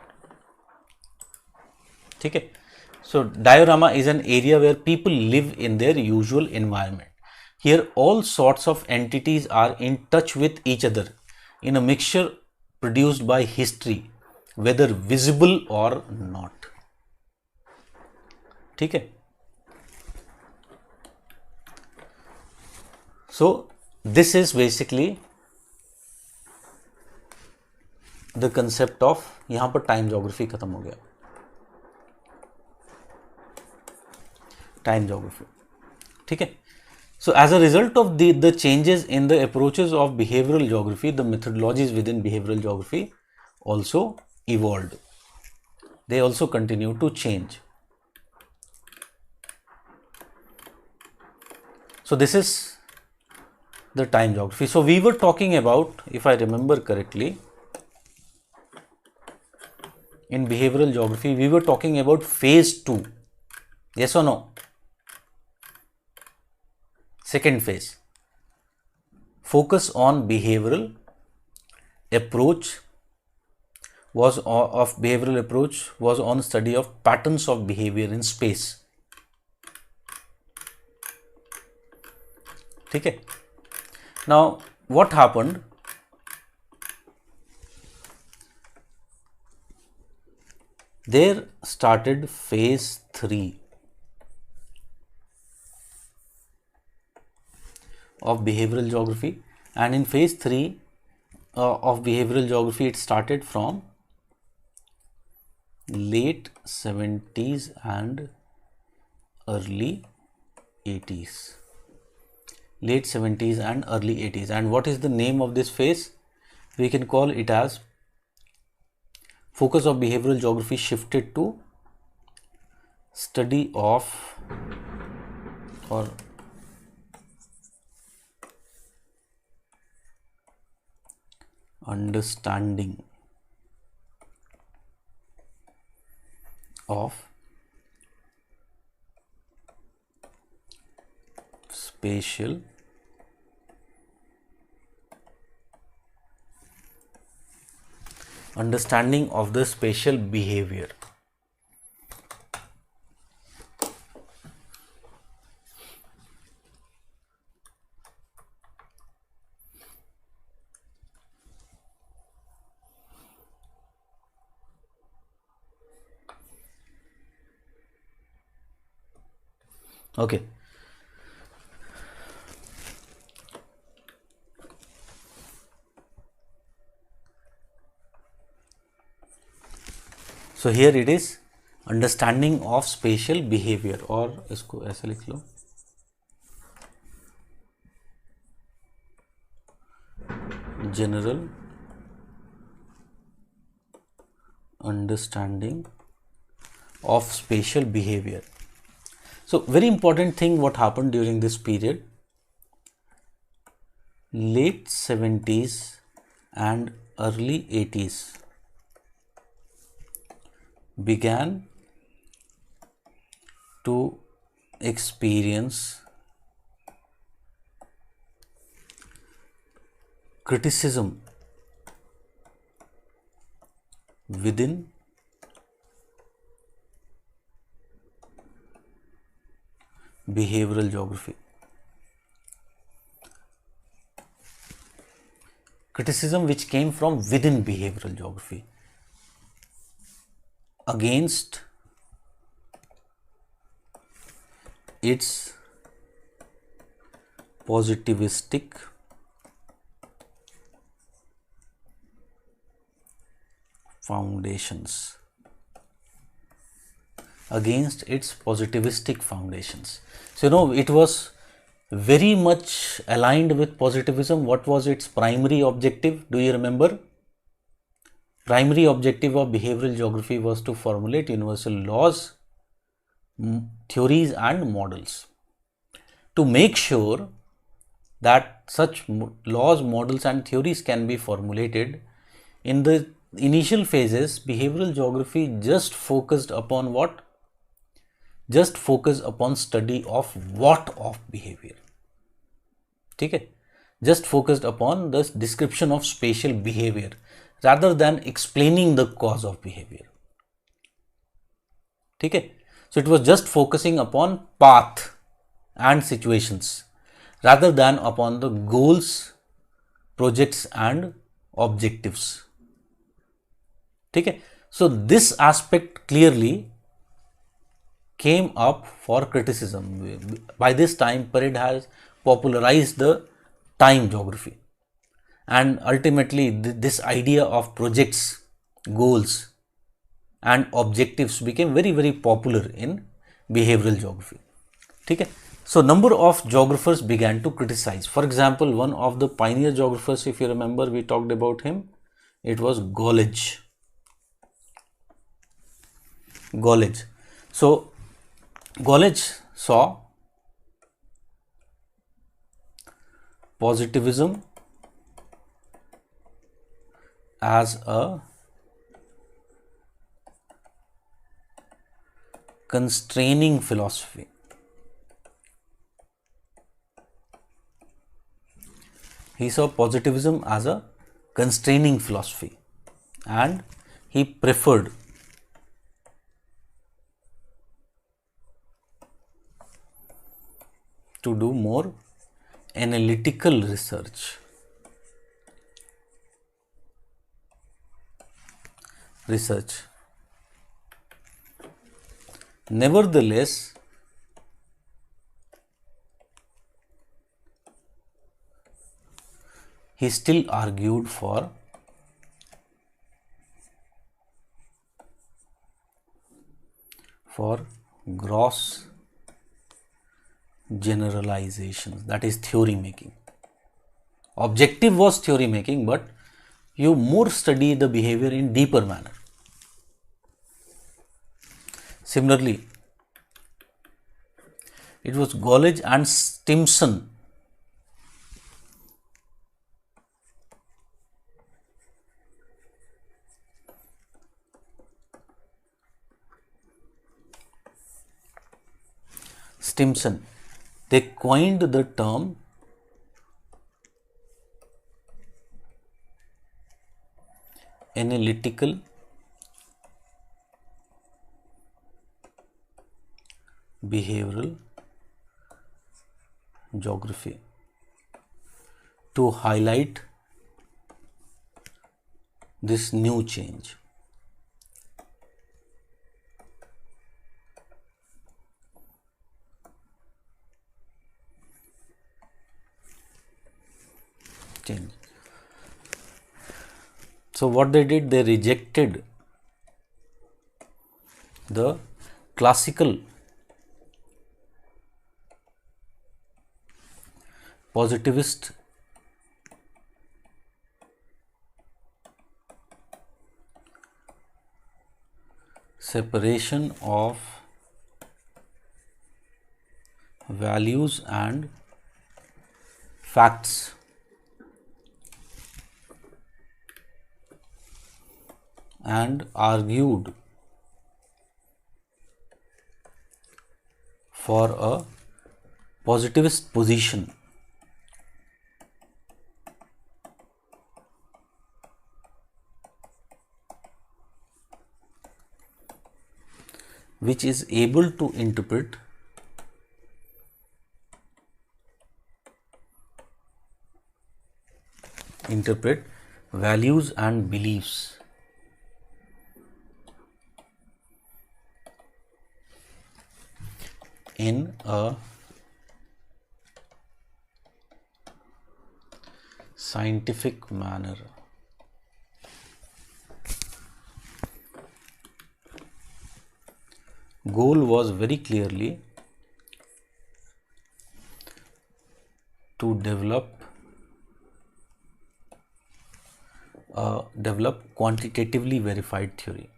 Okay. So diorama is an area where people live in their usual environment. Here all sorts of entities are in touch with each other in a mixture produced by history, whether visible or not. Okay. So this is basically the concept of, यहाँ पर time geography खत्म हो गया. Time geography. ठीक है. So as a result of the changes in the approaches of behavioral geography, the methodologies within behavioral geography also evolved. They also continue to change. So this is the time geography. So we were talking about, if I remember correctly, in behavioral geography, we were talking about phase 2. Yes or no? Second phase. Focus on behavioral approach was on study of patterns of behavior in space. Okay. Now what happened? There started phase 3 of behavioral geography, and in phase 3 of behavioral geography, it started from late 70s and early 80s. late 70s and early 80s. And what is the name of this phase? We can call it as focus of behavioral geography shifted to study of or understanding of spatial understanding of the spatial behavior. Okay. So here it is understanding of spatial behavior, और इसको ऐसे लिख लो, general understanding of spatial behavior. So very important thing what happened during this period, late 70s and early 80s began to experience criticism within behavioral geography. Criticism which came from within behavioral geography against its positivistic foundations. Against its positivistic foundations. So, it was very much aligned with positivism. What was its primary objective? Do you remember? Primary objective of behavioral geography was to formulate universal laws, theories and models to make sure that such laws, models and theories can be formulated. In the initial phases, behavioral geography just focused upon what? Just focus upon study of what of behavior. Okay? Just focused upon the description of spatial behavior rather than explaining the cause of behavior. Okay? So it was just focusing upon path and situations rather than upon the goals, projects and objectives. Okay? So this aspect clearly came up for criticism. By this time, Parade has popularized the time geography, and ultimately this idea of projects, goals and objectives became very, very popular in behavioral geography. Okay? So number of geographers began to criticize. For example, one of the pioneer geographers, if you remember, we talked about him, it was Golage. So Golage saw positivism as a constraining philosophy. He saw positivism as a constraining philosophy and he preferred to do more analytical research. Nevertheless, he still argued for gross generalizations, that is theory making. Objective was theory making, but you more study the behavior in deeper manner. Similarly, it was Gollage and Stimson they coined the term analytical behavioral geography to highlight this new change. So what they did, they rejected the classical positivist separation of values and facts and argued for a positivist position which is able to interpret values and beliefs in a scientific manner. Goal was very clearly to develop quantitatively verified theory.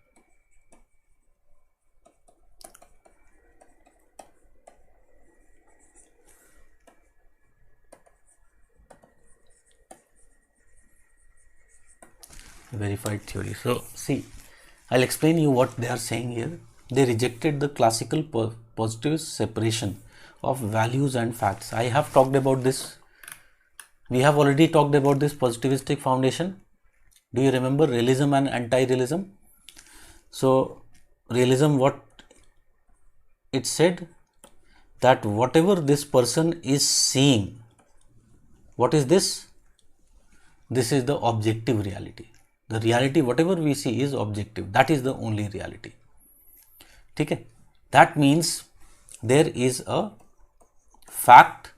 Verified theory. So see, I'll explain you what they are saying here. They rejected the classical positivist separation of values and facts. I have talked about this. We have already talked about this positivistic foundation. Do you remember realism and anti-realism? So realism, what it said, that whatever this person is seeing, what is this? This is the objective reality. The reality, whatever we see, is objective. That is the only reality. Okay? That means there is a fact,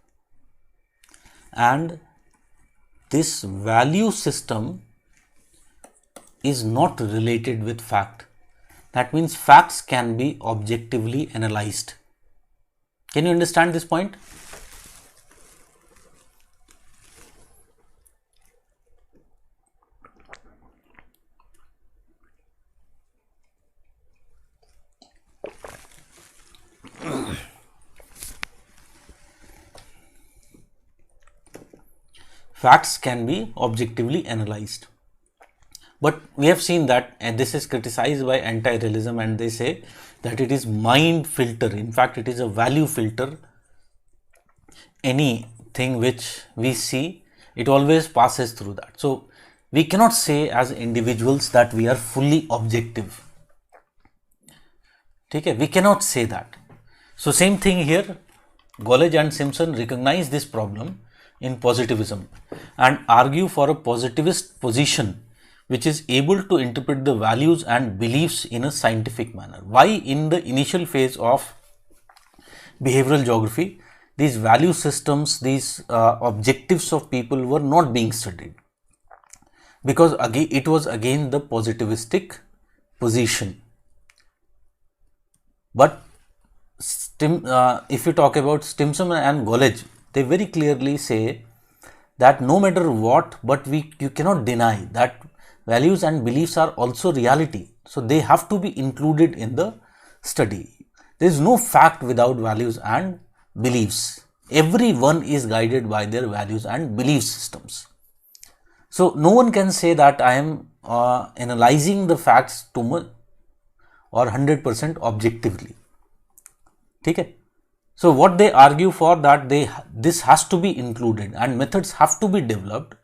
and this value system is not related with fact. That means facts can be objectively analyzed. Can you understand this point? Facts can be objectively analyzed. But we have seen that, and this is criticized by anti-realism, and they say that it is mind filter. In fact, it is a value filter. Anything which we see, it always passes through that. So we cannot say as individuals that we are fully objective. Okay? We cannot say that. So same thing here, Gollage and Simpson recognize this problem in positivism and argue for a positivist position which is able to interpret the values and beliefs in a scientific manner. Why in the initial phase of behavioral geography, these value systems, these objectives of people were not being studied? Because again, it was again the positivistic position. But if you talk about Stimson and Golledge, they very clearly say that no matter what, but you cannot deny that values and beliefs are also reality. So they have to be included in the study. There is no fact without values and beliefs. Everyone is guided by their values and belief systems. So no one can say that I am analyzing the facts too much or 100% objectively. Okay? So what they argue for that this has to be included and methods have to be developed,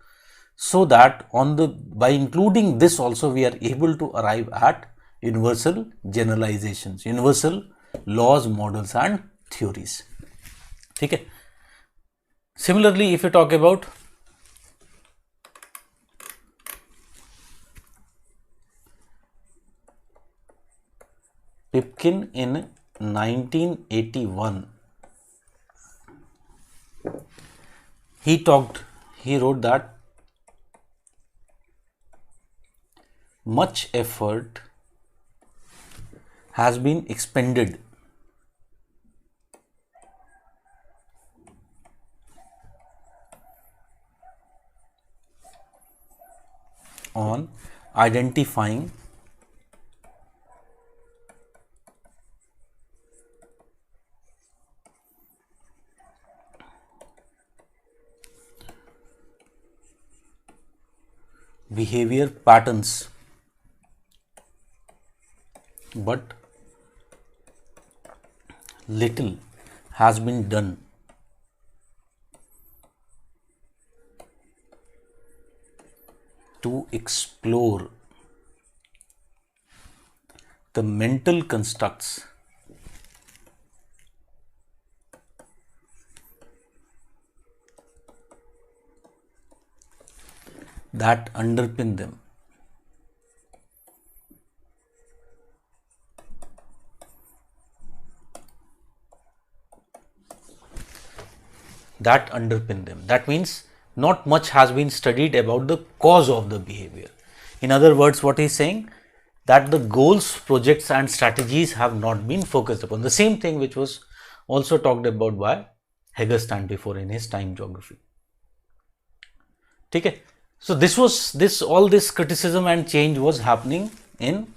so that by including this also we are able to arrive at universal generalizations, universal laws, models and theories. Okay? Similarly, if you talk about Pipkin in 1981, he wrote that much effort has been expended on identifying behavior patterns, but little has been done to explore the mental constructs that underpin them. That means not much has been studied about the cause of the behavior. In other words, what he's saying, that the goals, projects and strategies have not been focused upon. The same thing which was also talked about by Heggerstand before in his time geography. Okay. So all this criticism and change was happening in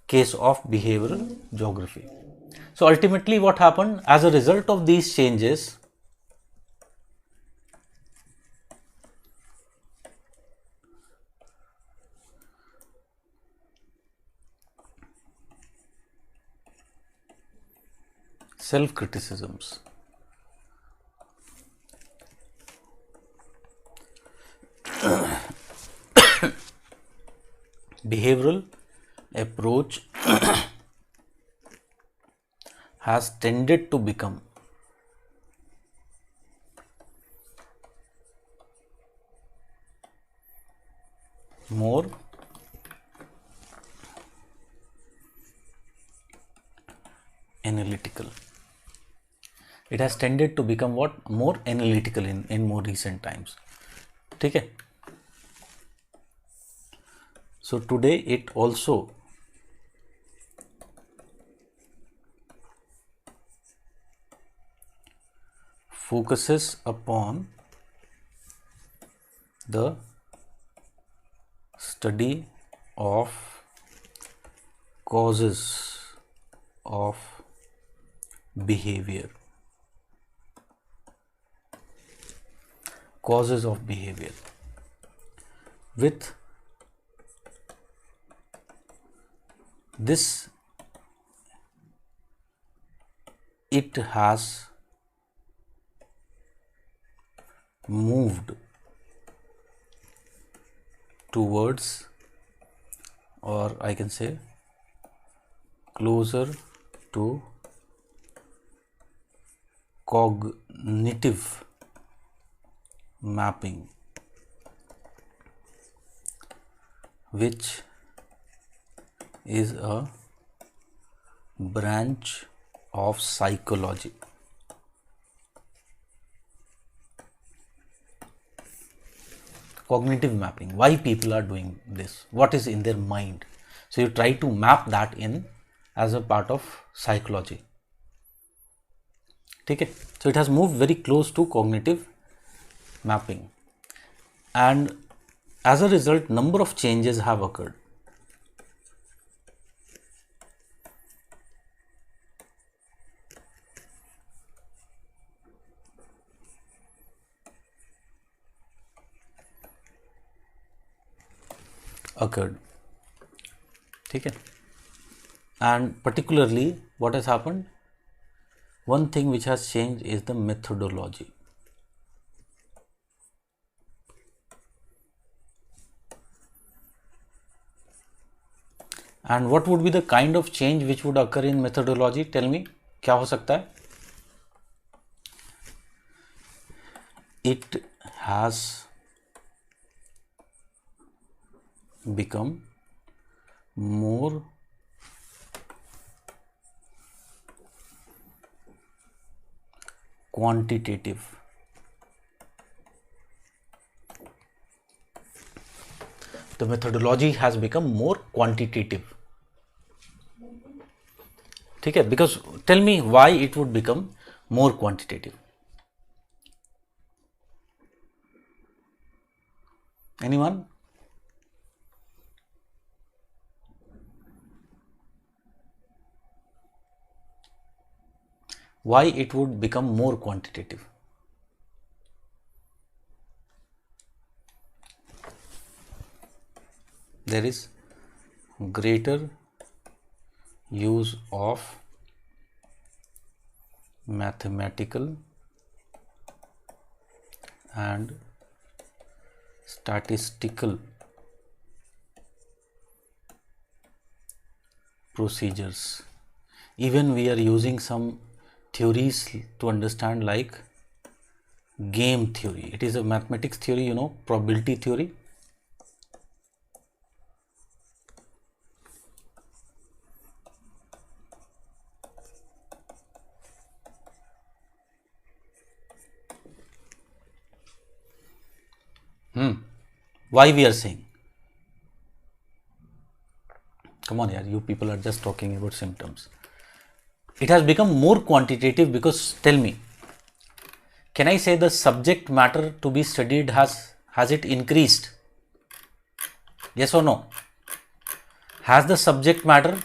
case of behavioral geography. So ultimately what happened as a result of these changes, self-criticisms, behavioral approach has tended to become more analytical. It has tended to become what? More analytical in more recent times. Okay. So today it also focuses upon the study of causes of behavior. Causes of behavior. With this, it has moved towards, or I can say closer to, cognitive mapping, which is a branch of psychology. Cognitive mapping, why people are doing this, what is in their mind. So you try to map that in as a part of psychology. ठीक है. So it has moved very close to cognitive mapping, and as a result number of changes have occurred. ठीक है. And particularly what has happened, one thing which has changed is the methodology. And what would be the kind of change which would occur in methodology? Tell me, क्या हो सकता है? It has become more quantitative. The methodology has become more quantitative. ठीक है. Because tell me why it would become more quantitative. Anyone? Why it would become more quantitative? There is greater use of mathematical and statistical procedures. Even we are using some theories to understand, like game theory. It is a mathematics theory, you know, probability theory. Why we are saying? Come on, yaar, you people are just talking about symptoms. It has become more quantitative because, tell me, can I say the subject matter to be studied has it increased? Yes or no? Has the subject matter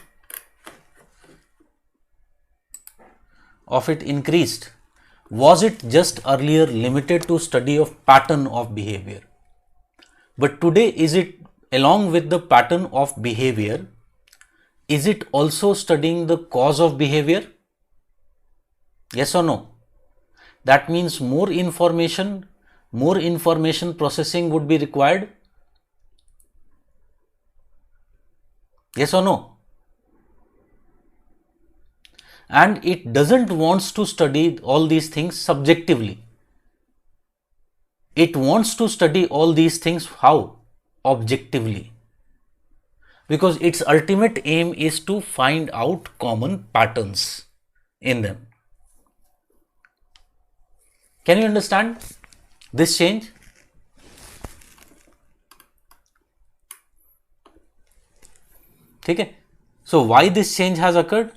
of it increased? Was it just earlier limited to study of pattern of behavior? But today, is it, along with the pattern of behavior, is it also studying the cause of behavior? Yes or no? That means more information processing would be required. Yes or no? And it doesn't wants to study all these things subjectively. It wants to study all these things how? Objectively. Because its ultimate aim is to find out common patterns in them. Can you understand this change? ठीक है. So why this change has occurred?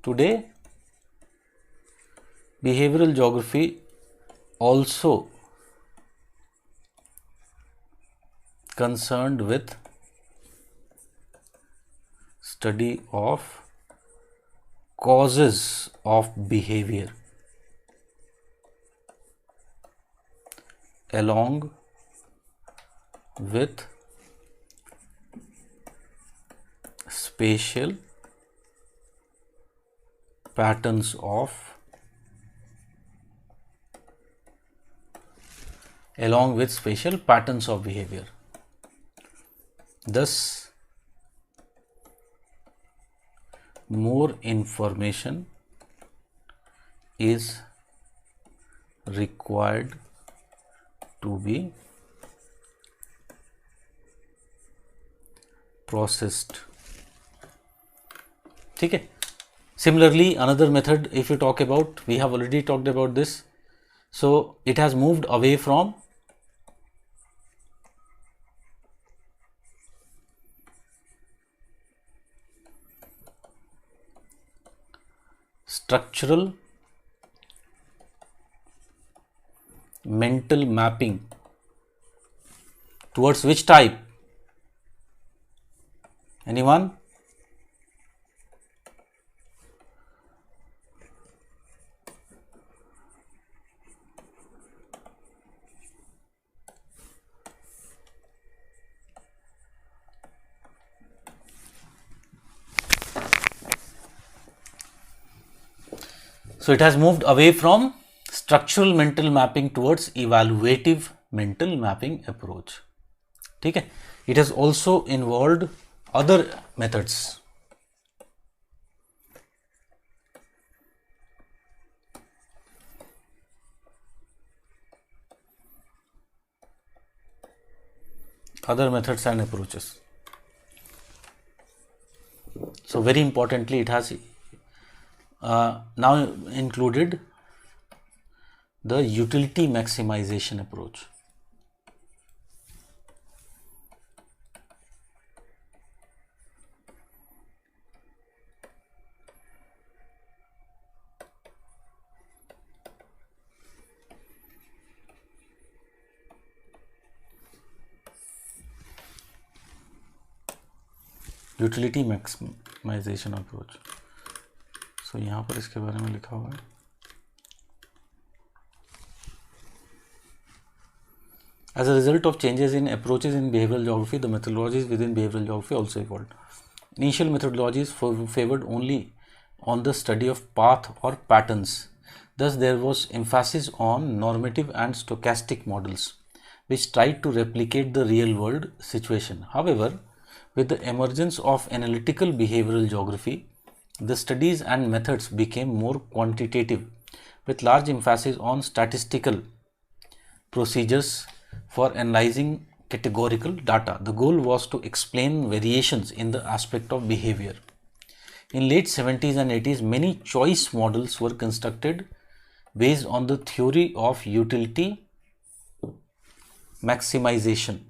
Today, behavioral geography also concerned with study of causes of behavior along with spatial patterns of behavior. Thus, more information is required to be processed. ठीक है. Similarly, another method, if you talk about, we have already talked about this. So it has moved away from structural mental mapping towards which type? Anyone? So it has moved away from structural mental mapping towards evaluative mental mapping approach. ठीक है? It has also involved other methods. Other methods and approaches. So very importantly, it has now included the utility maximization approach. Utility maximization approach. So यहाँ पर इसके बारे में लिखा हुआ है. As a result of changes in approaches in behavioral geography, the methodologies within behavioral geography also evolved. Initial methodologies favored only on the study of path or patterns. Thus, there was emphasis on normative and stochastic models, which tried to replicate the real-world situation. However, with the emergence of analytical behavioral geography, the studies and methods became more quantitative, with large emphasis on statistical procedures for analyzing categorical data. The goal was to explain variations in the aspect of behavior. In late 70s and 80s, many choice models were constructed based on the theory of utility maximization.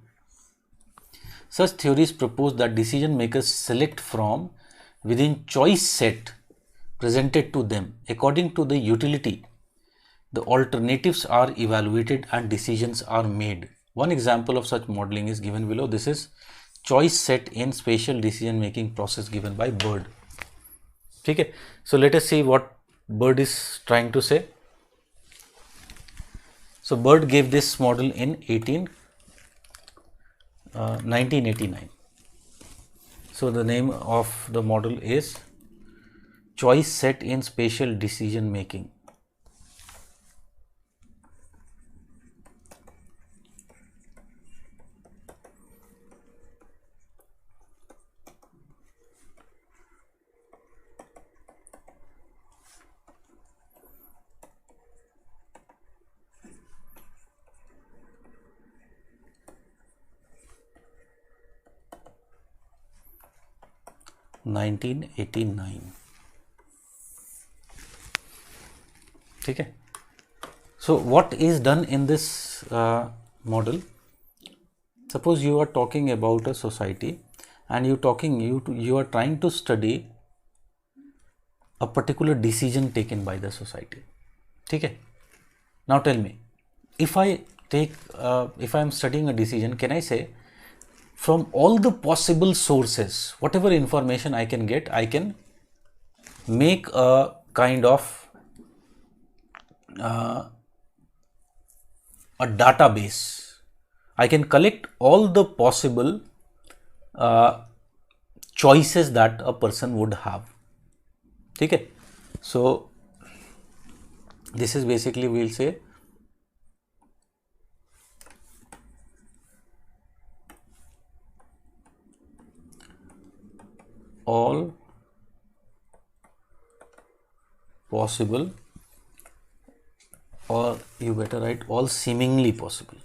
Such theories propose that decision makers select from within choice set presented to them. According to the utility, the alternatives are evaluated and decisions are made. One example of such modeling is given below. This is choice set in spatial decision making process given by Bird. Okay, so let us see what Bird is trying to say. So Bird gave this model in 1989. So the name of the model is choice set in spatial decision making. ठीक है. So what is done in this model? Suppose you are talking about a society and you are trying to study a particular decision taken by the society. ठीक है. Now tell me, if I am studying a decision, can I say from all the possible sources, whatever information I can get, I can make a kind of a database. I can collect all the possible choices that a person would have. Okay, so this is basically, we'll say, all possible, or you better write all seemingly possible.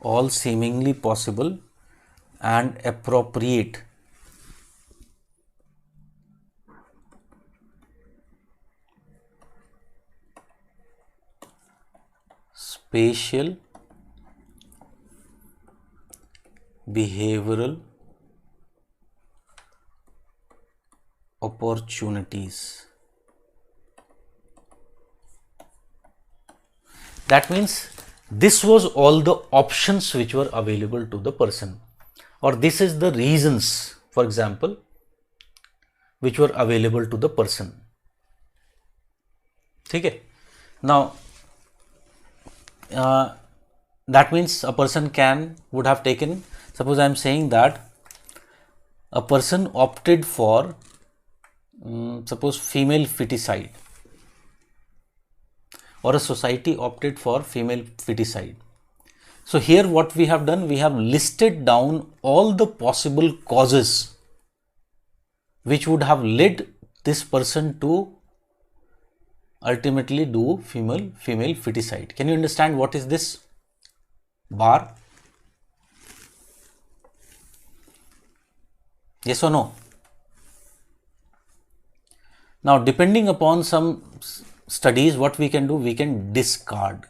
All seemingly possible and appropriate spatial behavioral opportunities. That means this was all the options which were available to the person, or this is the reasons, for example, which were available to the person. Okay. Now that means a person would have taken, suppose I am saying that a person opted for suppose female feticide, or a society opted for female feticide. So here what we have done, we have listed down all the possible causes which would have led this person to ultimately do female feticide. Can you understand what is this bar? Yes or no? Now, depending upon some studies, what we can do, we can discard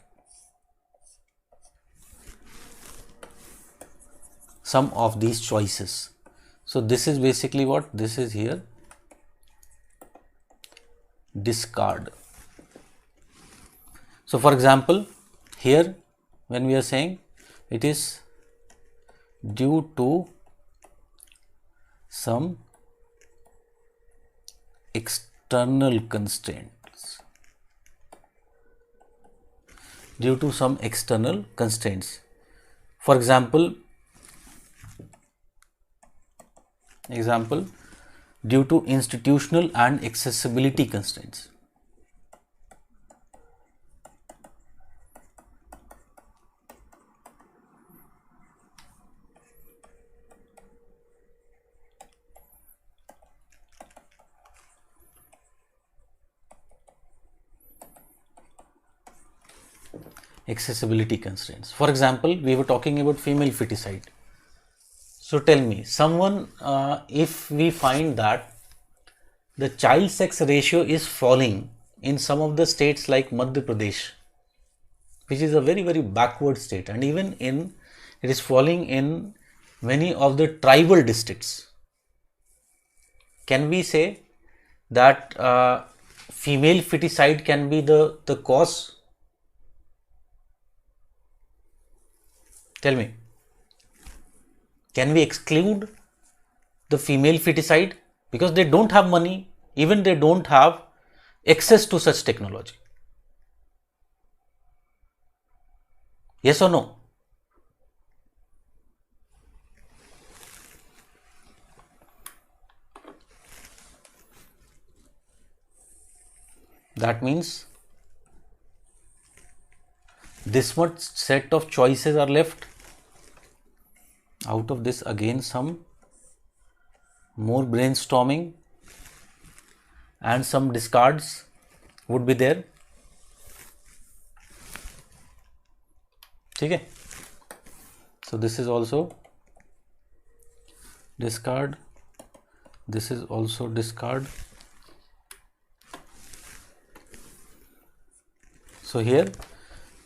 some of these choices. So this is basically what this is here, discard. So for example, here when we are saying it is due to some external constraints, due to some external constraints. For example, due to institutional and accessibility constraints. Accessibility constraints. For example, we were talking about female feticide. So tell me, someone, if we find that the child sex ratio is falling in some of the states like Madhya Pradesh, which is a very, very backward state, and even it is falling in many of the tribal districts. Can we say that female feticide can be the cause? Tell me, can we exclude the female feticide because they don't have money, even they don't have access to such technology? Yes or no? That means this much set of choices are left. Out of this, again, some more brainstorming and some discards would be there. Okay. So this is also discard. This is also discard. So here,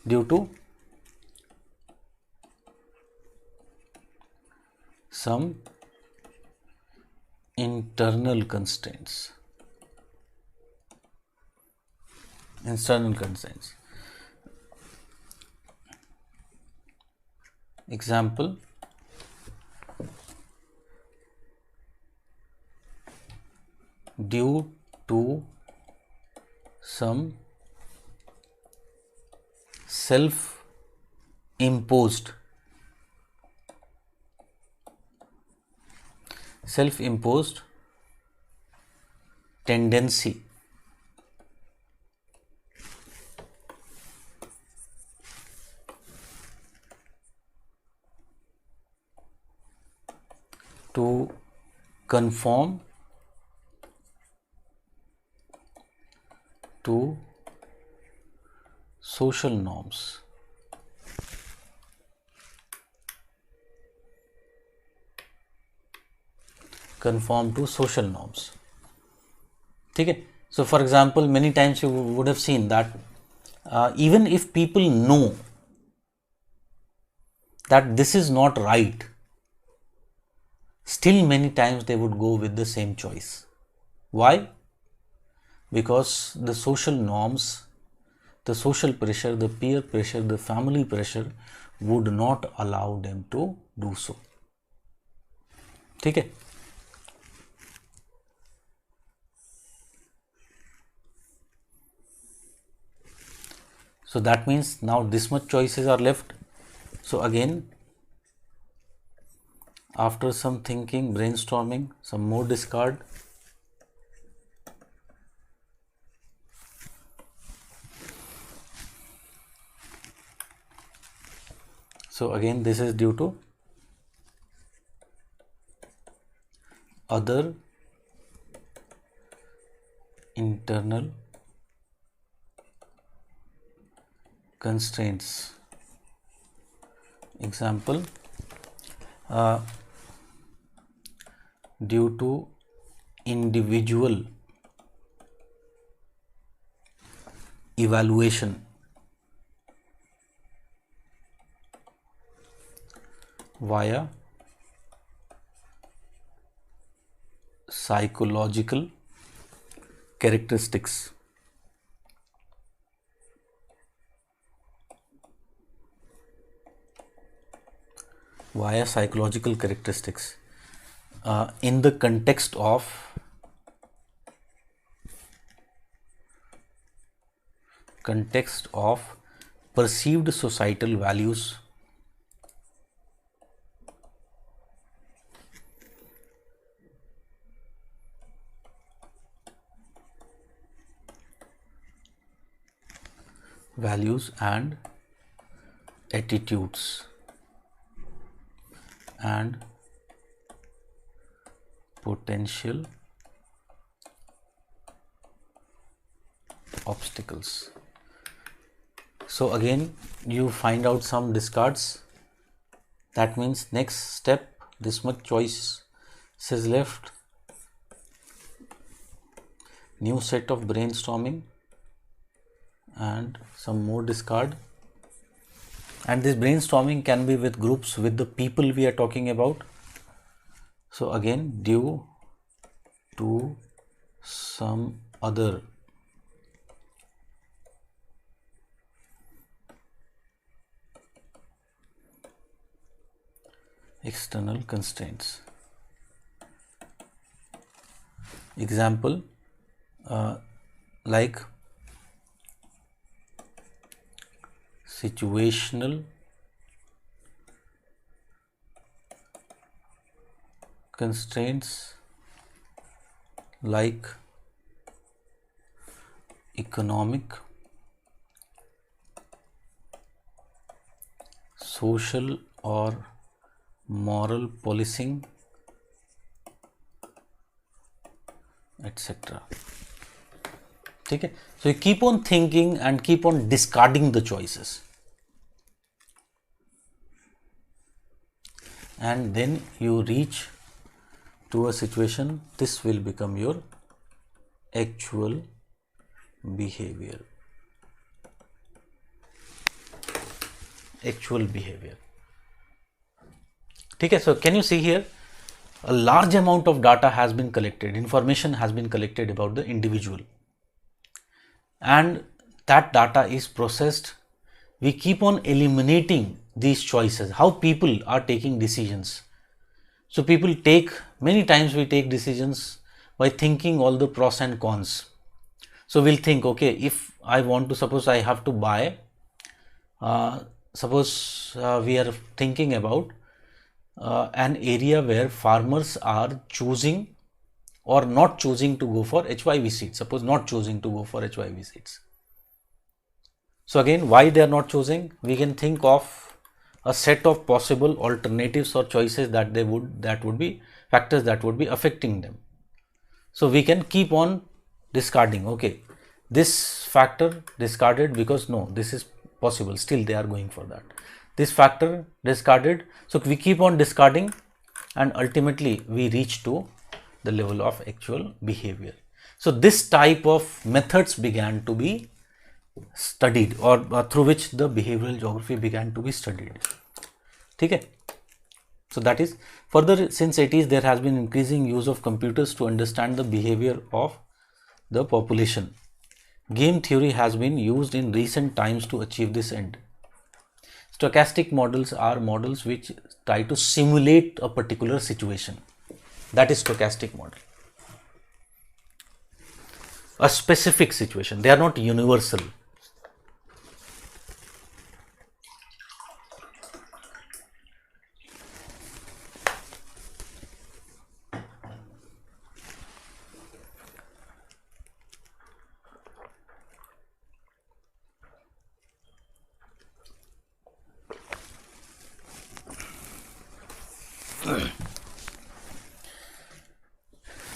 due to some internal constraints. Example, due to some self-imposed tendency to conform to social norms. Conform to social norms. Okay. So for example, many times you would have seen that even if people know that this is not right, still many times they would go with the same choice. Why? Because the social norms, the social pressure, the peer pressure, the family pressure would not allow them to do so. ठीक है? So that means now this much choices are left. So again, after some thinking, brainstorming, some more discard. So again, this is due to other internal constraints. Example, due to individual evaluation via psychological characteristics. Via psychological characteristics in the context of perceived societal values and attitudes and potential obstacles. So again, you find out some discards. That means next step, this much choice is left. New set of brainstorming and some more discard. And this brainstorming can be with groups, with the people we are talking about. So again, due to some other external constraints. Example, like situational constraints, like economic, social or moral policing, etc. ठीक है? So you keep on thinking and keep on discarding the choices, and then you reach to a situation. This will become your actual behavior. ठीक है? So can you see here, a large amount of data has been collected, information has been collected about the individual, and that data is processed. We keep on eliminating these choices, how people are taking decisions. So people take, many times we take decisions by thinking all the pros and cons. So we'll think, okay, if I want to, suppose I have to buy, we are thinking about an area where farmers are choosing or not choosing to go for HYV seeds. Suppose not choosing to go for HYV seeds. So again, why they are not choosing? We can think of a set of possible alternatives or choices that would be factors that would be affecting them. So we can keep on discarding. Okay, this factor discarded because no, this is possible. Still they are going for that. This factor discarded. So we keep on discarding, and ultimately we reach to the level of actual behavior. So this type of methods began to be studied, or through which the behavioral geography began to be studied. ठीक है? So that is further, since 80s there has been increasing use of computers to understand the behavior of the population. Game theory has been used in recent times to achieve this end. Stochastic models are models which try to simulate a particular situation. That is stochastic model. A specific situation. They are not universal.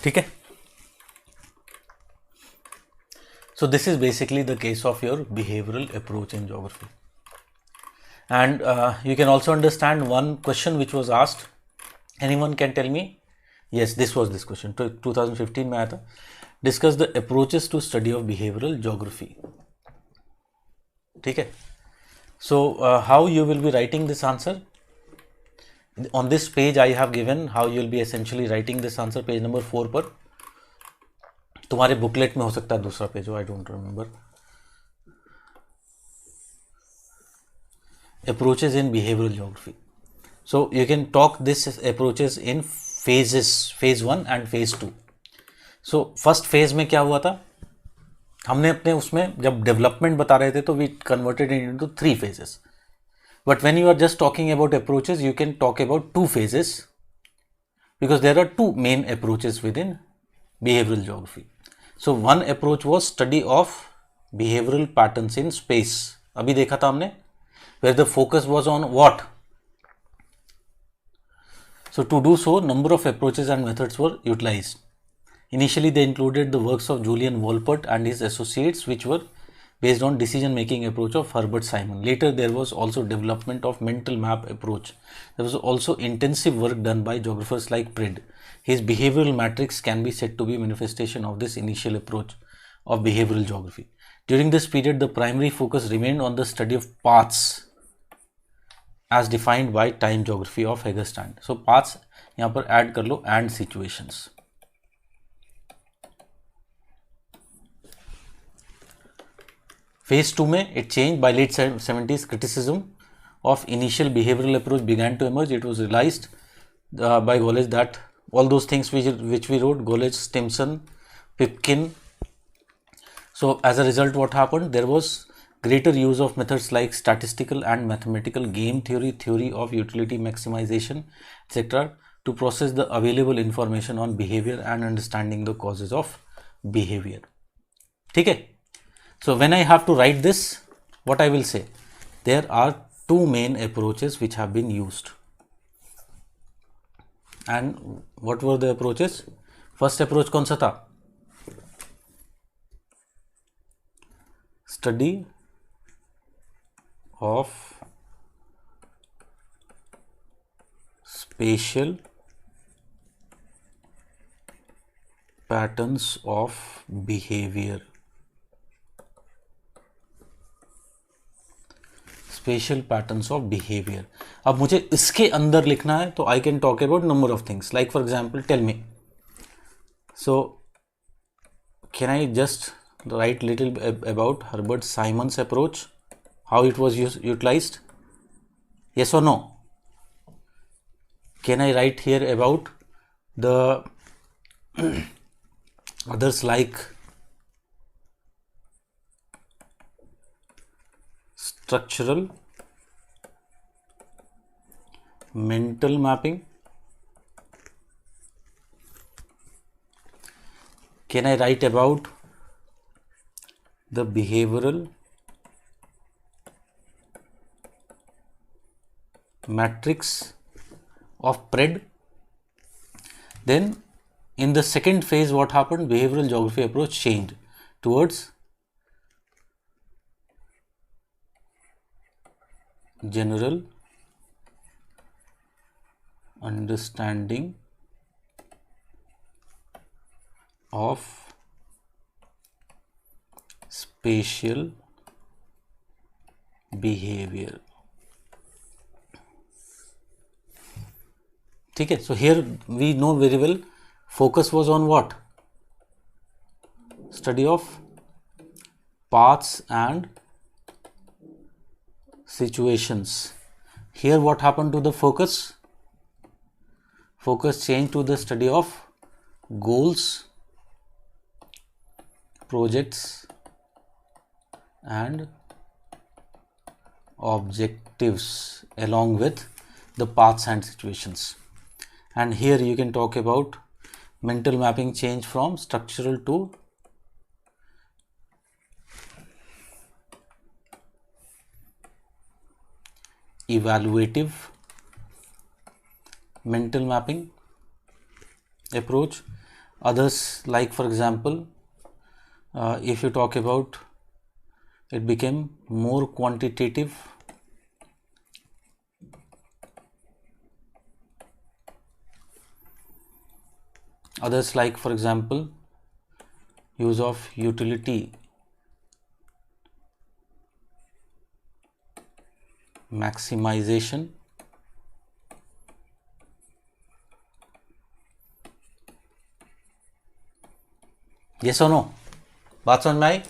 ठीक है. So this is basically the case of your behavioral approach in geography. And you can also understand one question which was asked. Anyone can tell me? Yes, this was this question. 2015 में आया था. Discuss the approaches to study of behavioral geography. ठीक है. So how you will be writing this answer? On this page I have given how you will be essentially writing this answer. Page number 4 पर. तुम्हारे booklet में हो सकता है दूसरा page हो, I don't remember. Approaches in behavioral geography. So you can talk this approaches in phases, phase 1 and phase 2. So first phase में क्या हुआ था, हमने अपने उसमें जब डेवलपमेंट बता रहे थे तो we converted it into 3 phases. But when you are just talking about approaches, you can talk about 2 phases because there are 2 main approaches within behavioral geography. So one approach was study of behavioral patterns in space. अभी देखा था हमने, where the focus was on what? So to do so, number of approaches and methods were utilized. Initially, they included the works of Julian Wolpert and his associates, which were based on decision-making approach of Herbert Simon. Later, there was also development of mental map approach. There was also intensive work done by geographers like Prid. His behavioral matrix can be said to be manifestation of this initial approach of behavioral geography. During this period, the primary focus remained on the study of paths as defined by time geography of Hagerstand. So paths यहाँ पर add कर लो and situations. Phase 2 में it changed. By late 70s, criticism of initial behavioral approach began to emerge. It was realized by Golech that all those things which we wrote, Golech, Stimson, Pipkin. So as a result, what happened? There was greater use of methods like statistical and mathematical game theory, theory of utility maximization, etc. to process the available information on behavior and understanding the causes of behavior. ठीक है? So when I have to write this, what I will say? There are 2 main approaches which have been used. And what were the approaches? First approach कौन सा था? Study of spatial patterns of behavior. Spatial patterns of behavior. अब मुझे इसके अंदर लिखना है तो I can talk about number of things. Like for example, tell me. So can I just write little about Herbert Simon's approach? How it was utilized? Yes or no? Can I write here about the others like structural mental mapping? Can I write about the behavioral matrix of Pred? Then in the second phase, what happened? Behavioral geography approach changed towards general understanding of spatial behavior. ठीक है. So here we know very well focus was on what? Study of paths and situations. Here what happened to the focus? Focus changed to the study of goals, projects and objectives along with the paths and situations. And here you can talk about mental mapping change from structural to evaluative mental mapping approach. Others, like for example, if you talk about, it became more quantitative others, like for example, use of utility maximization. Yes or no? बात समझ में आई?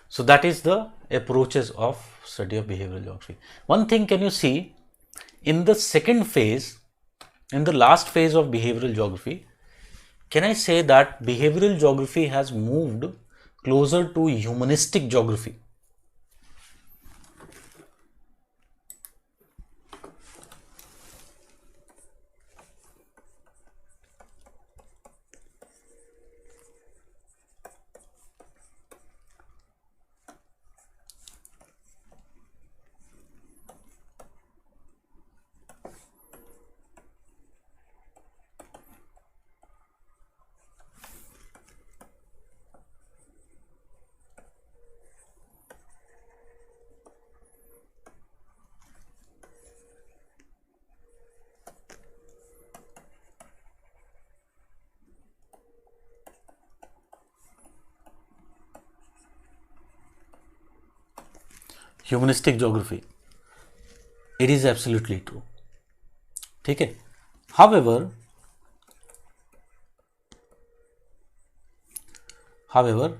So that is the approaches of study of behavioral geography. One thing, can you see in the second phase, in the last phase of behavioral geography, can I say that behavioral geography has moved closer to humanistic geography? Humanistic geography. It is absolutely true. ठीक है. However,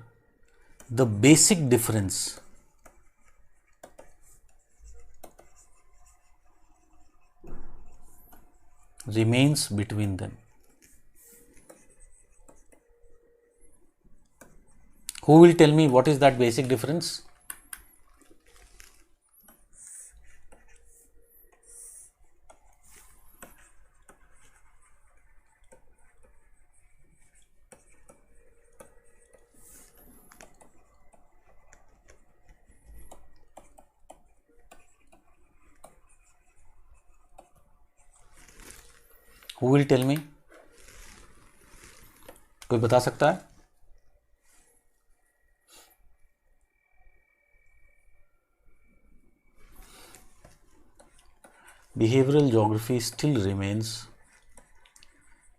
the basic difference remains between them. Who will tell me what is that basic difference? Who will tell me? कोई बता सकता है? Behavioral geography still remains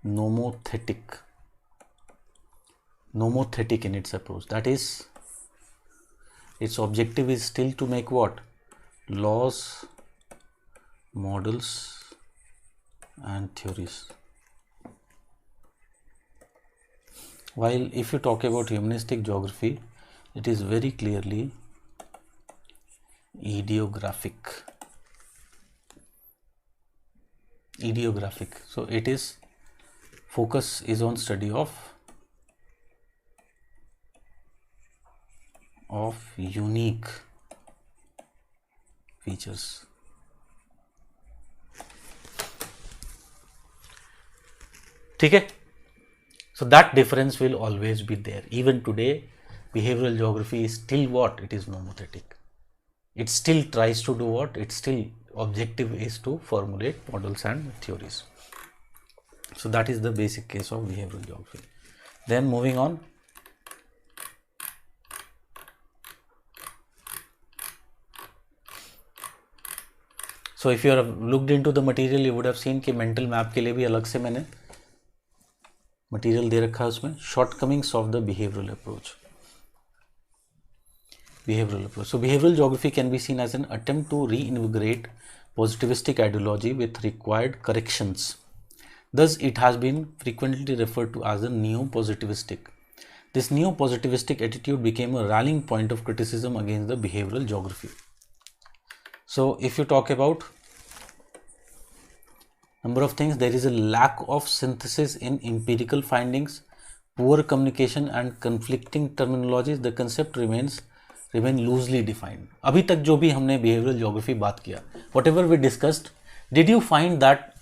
nomothetic in its approach. That is, its objective is still to make what? Laws, models and theories. While if you talk about humanistic geography, it is very clearly ideographic. So it is, focus is on study of unique features. ठीक है. So that difference will always be there. Even today, behavioral geography is still what? It is nomothetic. It still tries to do what? Its still objective is to formulate models and theories. So that is the basic case of behavioral geography. Then moving on. So if you have looked into the material, you would have seen कि mental map के लिए भी अलग से मैंने material दे रखा है उसमें, shortcomings of the behavioral approach. So behavioral geography can be seen as an attempt to reinvigorate positivistic ideology with required corrections. Thus, it has been frequently referred to as a neo-positivistic. This neo-positivistic attitude became a rallying point of criticism against the behavioral geography. So, if you talk about number of things, there is a lack of synthesis in empirical findings, poor communication and conflicting terminologies. The concept remain loosely defined. अभी तक जो भी हमने behavioral geography बात किया, whatever we discussed, did you find that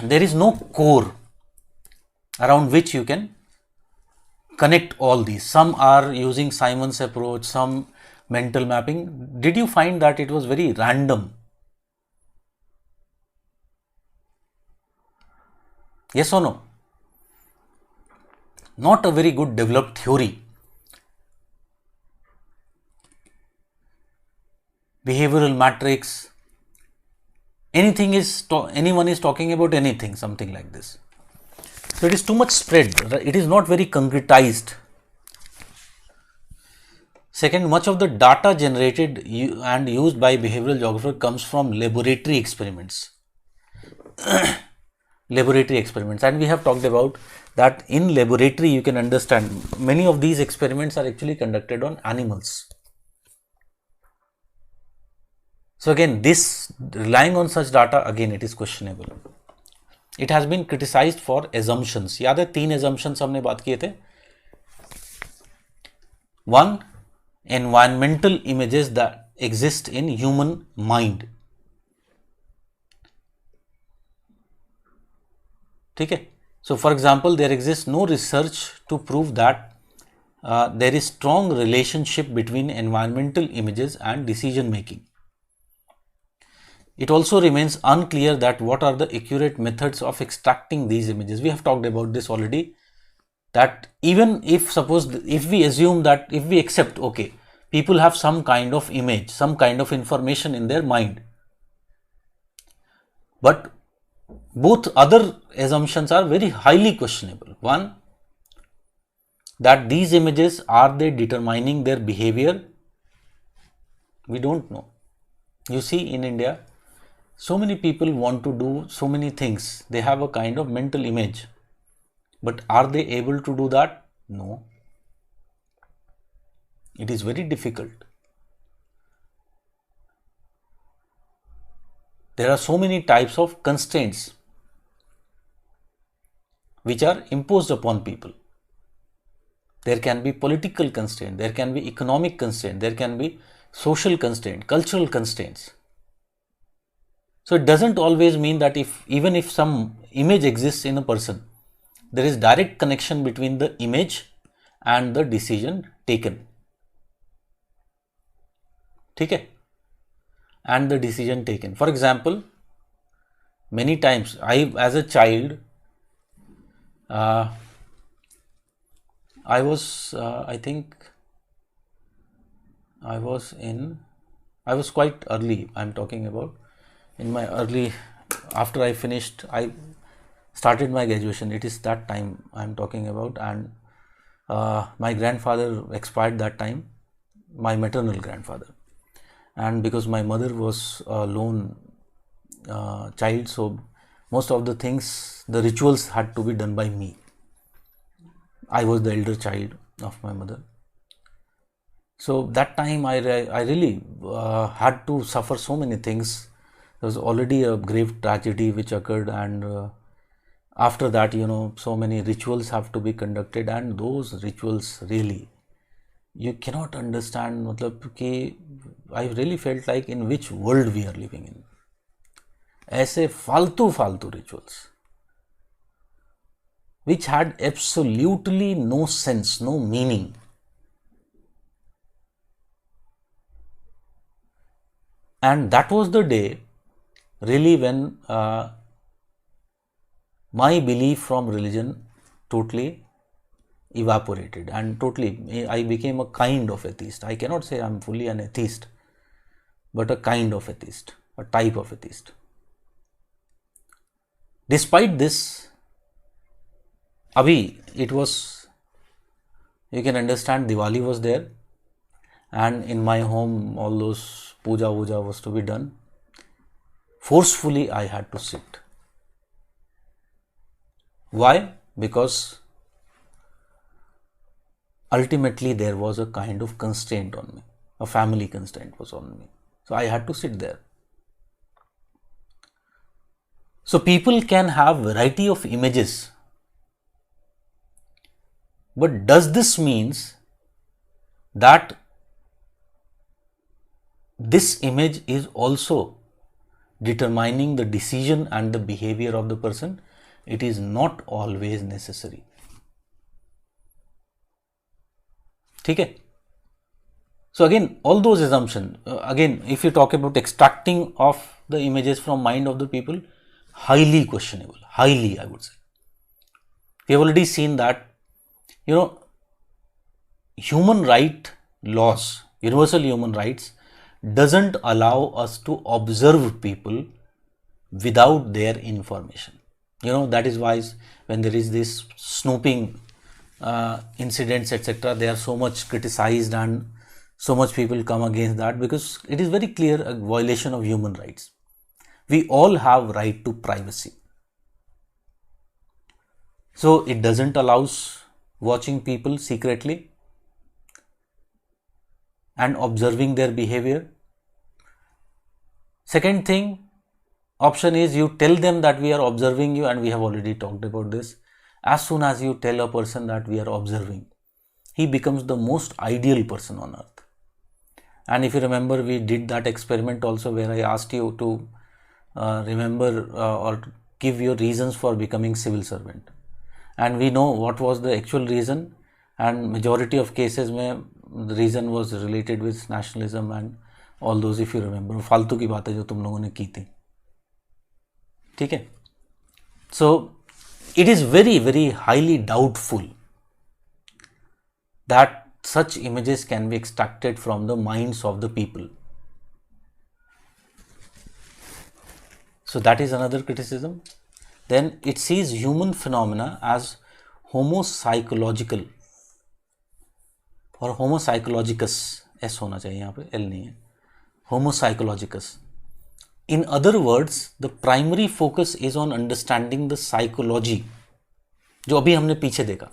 there is no core around which you can connect all these? Some are using Simon's approach, some mental mapping. Did you find that it was very random? Yes or no? Not a very good developed theory. Behavioral matrix, anything is, anyone is talking about anything, something like this. So it is too much spread, it is not very concretized. Second, much of the data generated and used by behavioral geographer comes from laboratory experiments. And we have talked about that in laboratory you can understand many of these experiments are actually conducted on animals. So again, this relying on such data, again it is questionable. It has been criticized for assumptions. याद है 3 assumptions हमने बात किए थे. One, environmental images that exist in human mind. ठीक है. So for example, there exists no research to prove that there is strong relationship between environmental images and decision making. It also remains unclear that what are the accurate methods of extracting these images. We have talked about this already, that even if suppose, if we assume that, if we accept, okay, people have some kind of image, some kind of information in their mind, but both other assumptions are very highly questionable. One, that these images, are they determining their behavior? We don't know. You see, in India, so many people want to do so many things. They have a kind of mental image. But are they able to do that? No. It is very difficult. There are so many types of constraints which are imposed upon people. There can be political constraint, there can be economic constraint, there can be social constraint, cultural constraints. So it doesn't always mean that even if some image exists in a person, there is direct connection between the image and the decision taken. Okay? And the decision taken. For example, many times as a child, I was quite early, I'm talking about. In my early, after I started my graduation, it is that time I'm talking about, and my grandfather expired that time, my maternal grandfather, and because my mother was a lone child, so most of the things, the rituals had to be done by me. I was the elder child of my mother. So that time I really had to suffer so many things. There was already a grave tragedy which occurred, and after that, so many rituals have to be conducted, and those rituals really, you cannot understand. I really felt like in which world we are living in. ऐसे फालतू rituals which had absolutely no sense, no meaning. And that was the day really when my belief from religion totally evaporated, and totally I became a kind of atheist. I cannot say I'm fully an atheist, but a kind of atheist. a type of atheist. Despite this, abhi it was, you can understand, Diwali was there, and in my home all those puja was to be done. Forcefully I had to sit. Why? Because ultimately there was a kind of constraint on me, a family constraint was on me, so I had to sit there. So people can have variety of images, but does this means that this image is also determining the decision and the behavior of the person? It is not always necessary. Okay. So again, all those assumptions, again, if you talk about extracting of the images from mind of the people, highly questionable, highly, I would say. We have already seen that, human right laws, universal human rights, doesn't allow us to observe people without their information. That is why when there is this snooping incidents, etc., they are so much criticized and so much people come against that, because it is very clear a violation of human rights. We all have right to privacy. So it doesn't allow watching people secretly and observing their behavior. Second thing, option is you tell them that we are observing you, and we have already talked about this. As soon as you tell a person that we are observing, he becomes the most ideal person on earth. And if you remember, we did that experiment also where I asked you to remember or give your reasons for becoming civil servant. And we know what was the actual reason, and majority of cases the reason was related with nationalism and all those, if you remember. फालतू की बातें जो तुम लोगों ने की थी, ठीक है? So it is very, very highly doubtful that such images can be extracted from the minds of the people. So that is another criticism. Then it sees human phenomena as homopsychological or homopsychologicus. S होना चाहिए यहाँ पे, L नहीं है. Homopsychologicus. In other words, the primary focus is on understanding the psychology, जो अभी हमने पीछे देखा.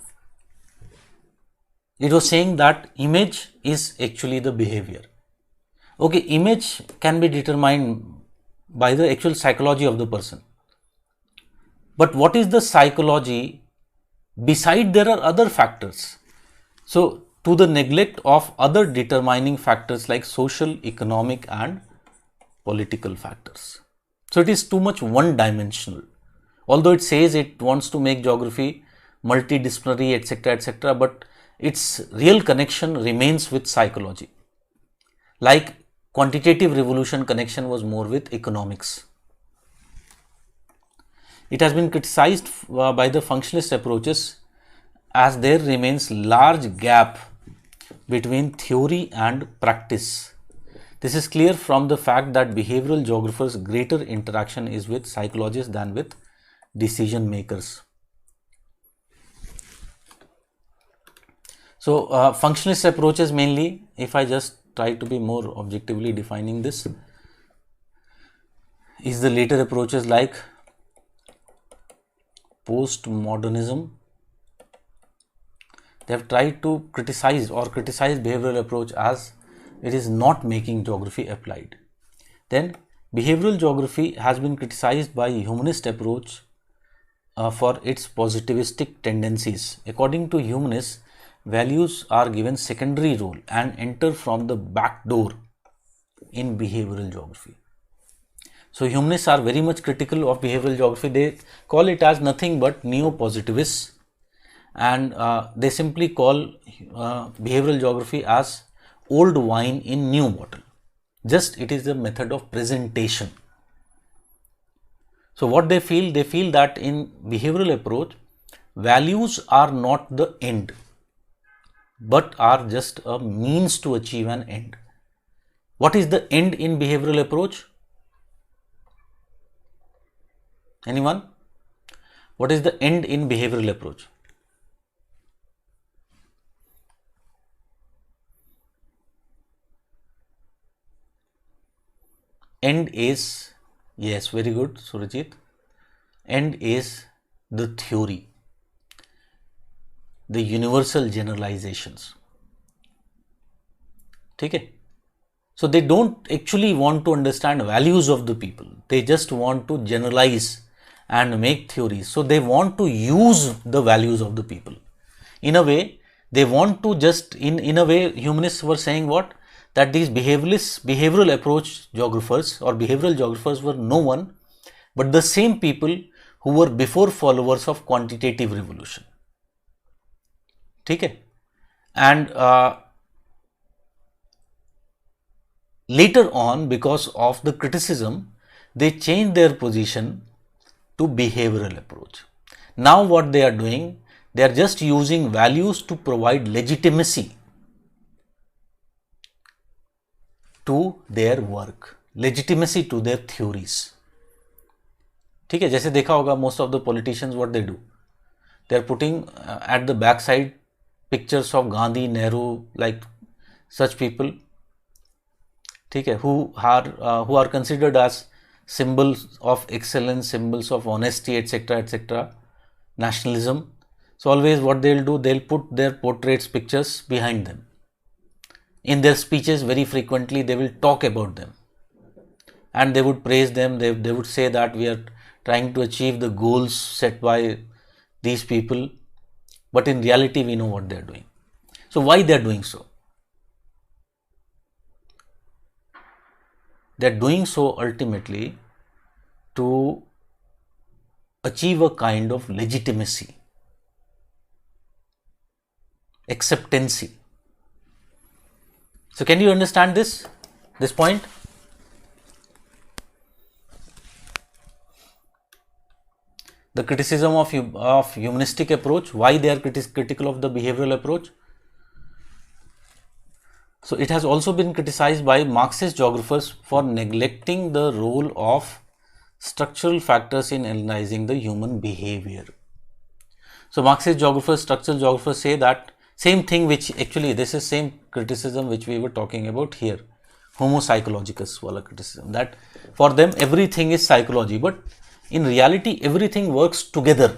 It was saying that image is actually the behavior. Okay, image can be determined by the actual psychology of the person. But what is the psychology? Beside, there are other factors. So, to the neglect of other determining factors like social, economic and political factors. So, it is too much one-dimensional. Although it says it wants to make geography multidisciplinary, etc., but its real connection remains with psychology. Like quantitative revolution connection was more with economics. It has been criticized by the functionalist approaches as there remains large gap between theory and practice. This is clear from the fact that behavioral geographers' greater interaction is with psychologists than with decision makers. So, functionalist approaches mainly, if I just try to be more objectively defining this, is the later approaches like postmodernism. They have tried to criticize behavioral approach as it is not making geography applied. Then behavioral geography has been criticized by humanist approach for its positivistic tendencies. According to humanists, values are given secondary role and enter from the back door in behavioral geography. So humanists are very much critical of behavioral geography. They call it as nothing but neo-positivists, and they simply call behavioral geography as old wine in new bottle. Just it is the method of presentation. So what they feel that in behavioral approach, values are not the end, but are just a means to achieve an end. What is the end in behavioral approach? Anyone? What is the end in behavioral approach? End is, yes, very good, Surajit. End is the theory, the universal generalizations. Okay? So they don't actually want to understand values of the people. They just want to generalize and make theories. So they want to use the values of the people. In a way, they want to just, in a way, humanists were saying what? That these behavioral approach geographers or behavioral geographers were no one but the same people who were before followers of quantitative revolution. Okay? And later on, because of the criticism, they changed their position to behavioral approach. Now what they are doing, they are just using values to provide legitimacy to their work, legitimacy to their theories. ठीक है, जैसे देखा होगा most of the politicians what they do, they are putting at the backside pictures of Gandhi, Nehru, like such people, ठीक है, who are considered as symbols of excellence, symbols of honesty, etc., etc., nationalism. So always what they'll do, they'll put their portraits, pictures behind them. In their speeches, very frequently they will talk about them and they would praise them. They would say that we are trying to achieve the goals set by these people, but in reality we know what they are doing. So why they are doing so? They are doing so ultimately to achieve a kind of legitimacy, acceptancy. So can you understand this point? The criticism of humanistic approach, why they are critical of the behavioral approach. So it has also been criticized by Marxist geographers for neglecting the role of structural factors in analyzing the human behavior. So Marxist geographers, structural geographers say that same thing, which actually this is same criticism which we were talking about here, homo psychologicus wala criticism, that for them everything is psychology, but in reality everything works together.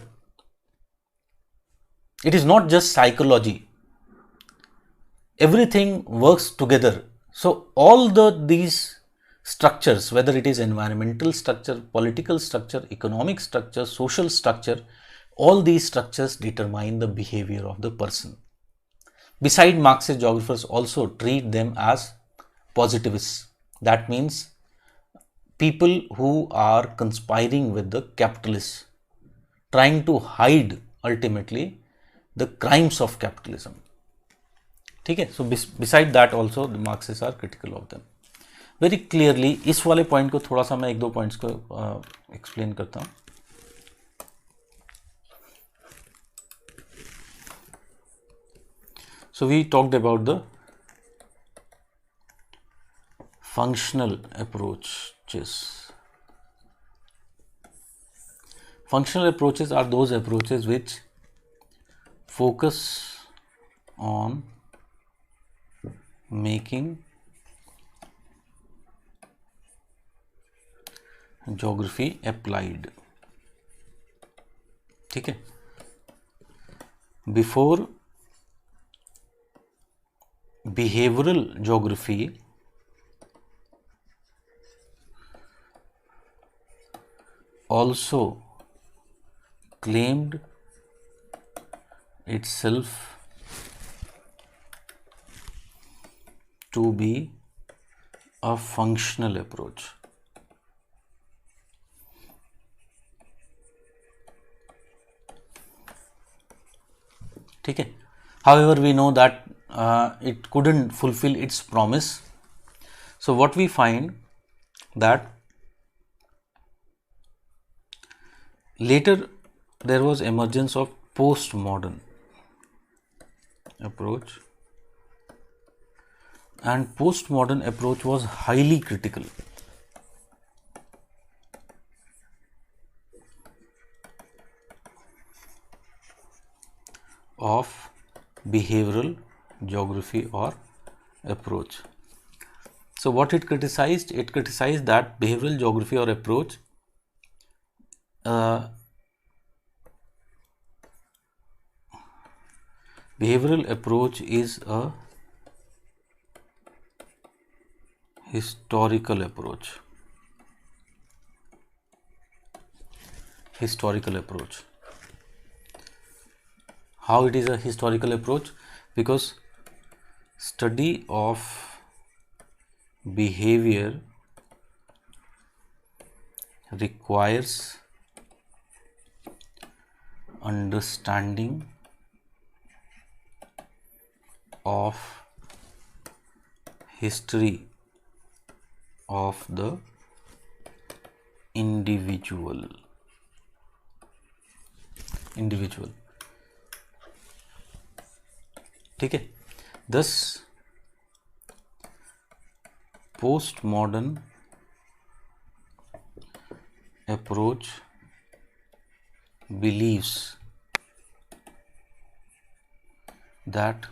It is not just psychology. Everything works together. So all these structures, whether it is environmental structure, political structure, economic structure, social structure, all these structures determine the behavior of the person. Beside, Marxist geographers also treat them as positivists. That means people who are conspiring with the capitalists, trying to hide ultimately the crimes of capitalism. ठीक है, so beside that also the Marxists are critical of them. Very clearly इस वाले point को थोड़ा सा मैं एक दो पॉइंट्स को एक्सप्लेन करता हूँ. So we talked about the functional approaches. Functional approaches are those approaches which focus on making geography applied. ठीक है, before behavioral geography also claimed itself to be a functional approach. ठीक है, however we know that it couldn't fulfill its promise. So what we find that later there was emergence of postmodern approach, and postmodern approach was highly critical. of behavioral geography or approach. So what it criticized? It criticized that behavioral geography or approach behavioral approach is a historical approach. Historical approach. How it is a historical approach? Because study of behavior requires understanding of history of the individual. ठीक है. Thus postmodern approach believes that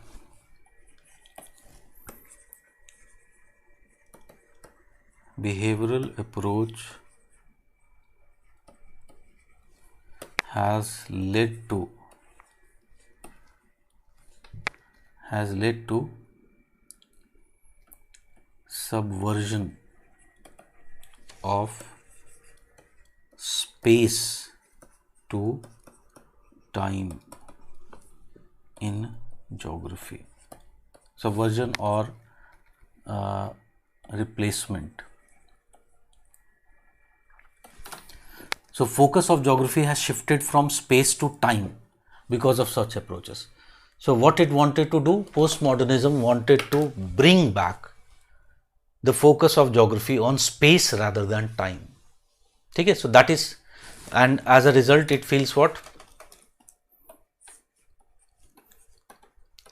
behavioral approach has led to subversion of space to time in geography. Subversion or replacement. So focus of geography has shifted from space to time because of such approaches. So what it wanted to do, postmodernism wanted to bring back the focus of geography on space rather than time. Okay, so that is, and as a result it feels what?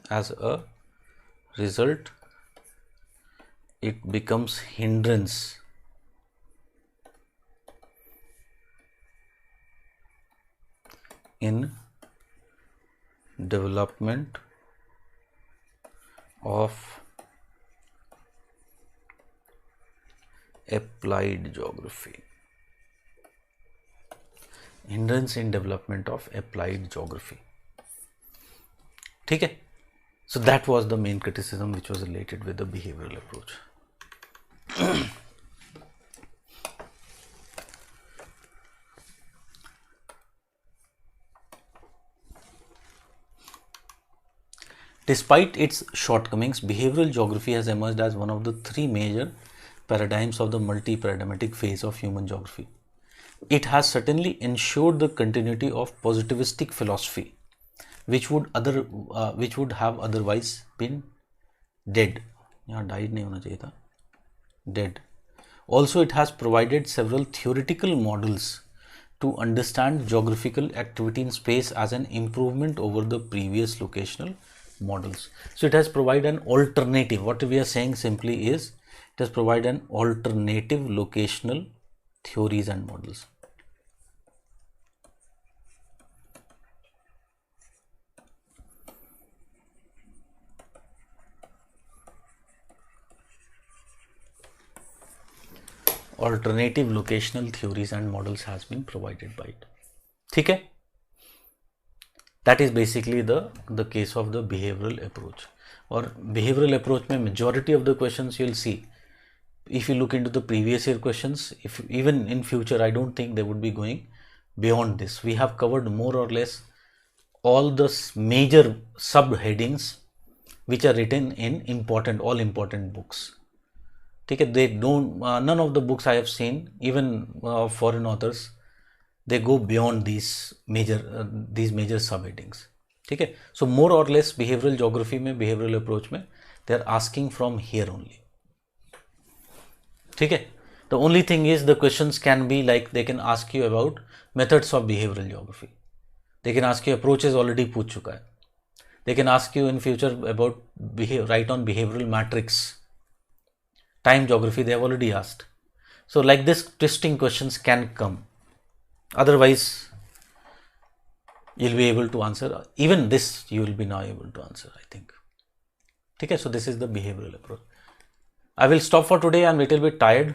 As a result it becomes hindrance in development of applied geography. Hindrance in development of applied geography. ठीक है. So that was the main criticism which was related with the behavioral approach. Despite its shortcomings, behavioral geography has emerged as one of the three major paradigms of the multi-paradigmatic phase of human geography. It has certainly ensured the continuity of positivistic philosophy, which would have otherwise been dead. यहाँ died नहीं होना चाहिए था. Dead. Also, it has provided several theoretical models to understand geographical activity in space as an improvement over the previous locational models. So it has provided an alternative. What we are saying simply is it has provided an alternative locational theories and models. Alternative locational theories and models has been provided by it. ठीक है. That is basically the case of the behavioral approach. Or behavioral approach में majority of the questions you will see, if you look into the previous year questions, if even in future I don't think they would be going beyond this. We have covered more or less all the major subheadings which are written in all important books. Okay, they don't none of the books I have seen, even foreign authors, they go beyond these major subheadings. Okay, so more or less behavioral geography में, behavioral approach में, they are asking from here only. Okay, the only thing is the questions can be like, they can ask you about methods of behavioral geography, they can ask you approaches, already पूछ चुका है, they can ask you in future about write on behavioral matrix. Time geography they have already asked. So like this twisting questions can come. Otherwise you'll be able to answer. Even this you will be now able to answer, I think. Okay, so this is the behavioral approach. I will stop for today. I'm a little bit tired.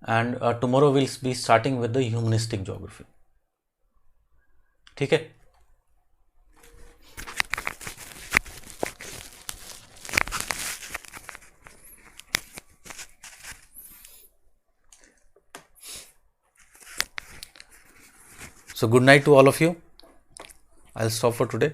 And tomorrow we'll be starting with the humanistic geography. Okay. So good night to all of you. I'll stop for today.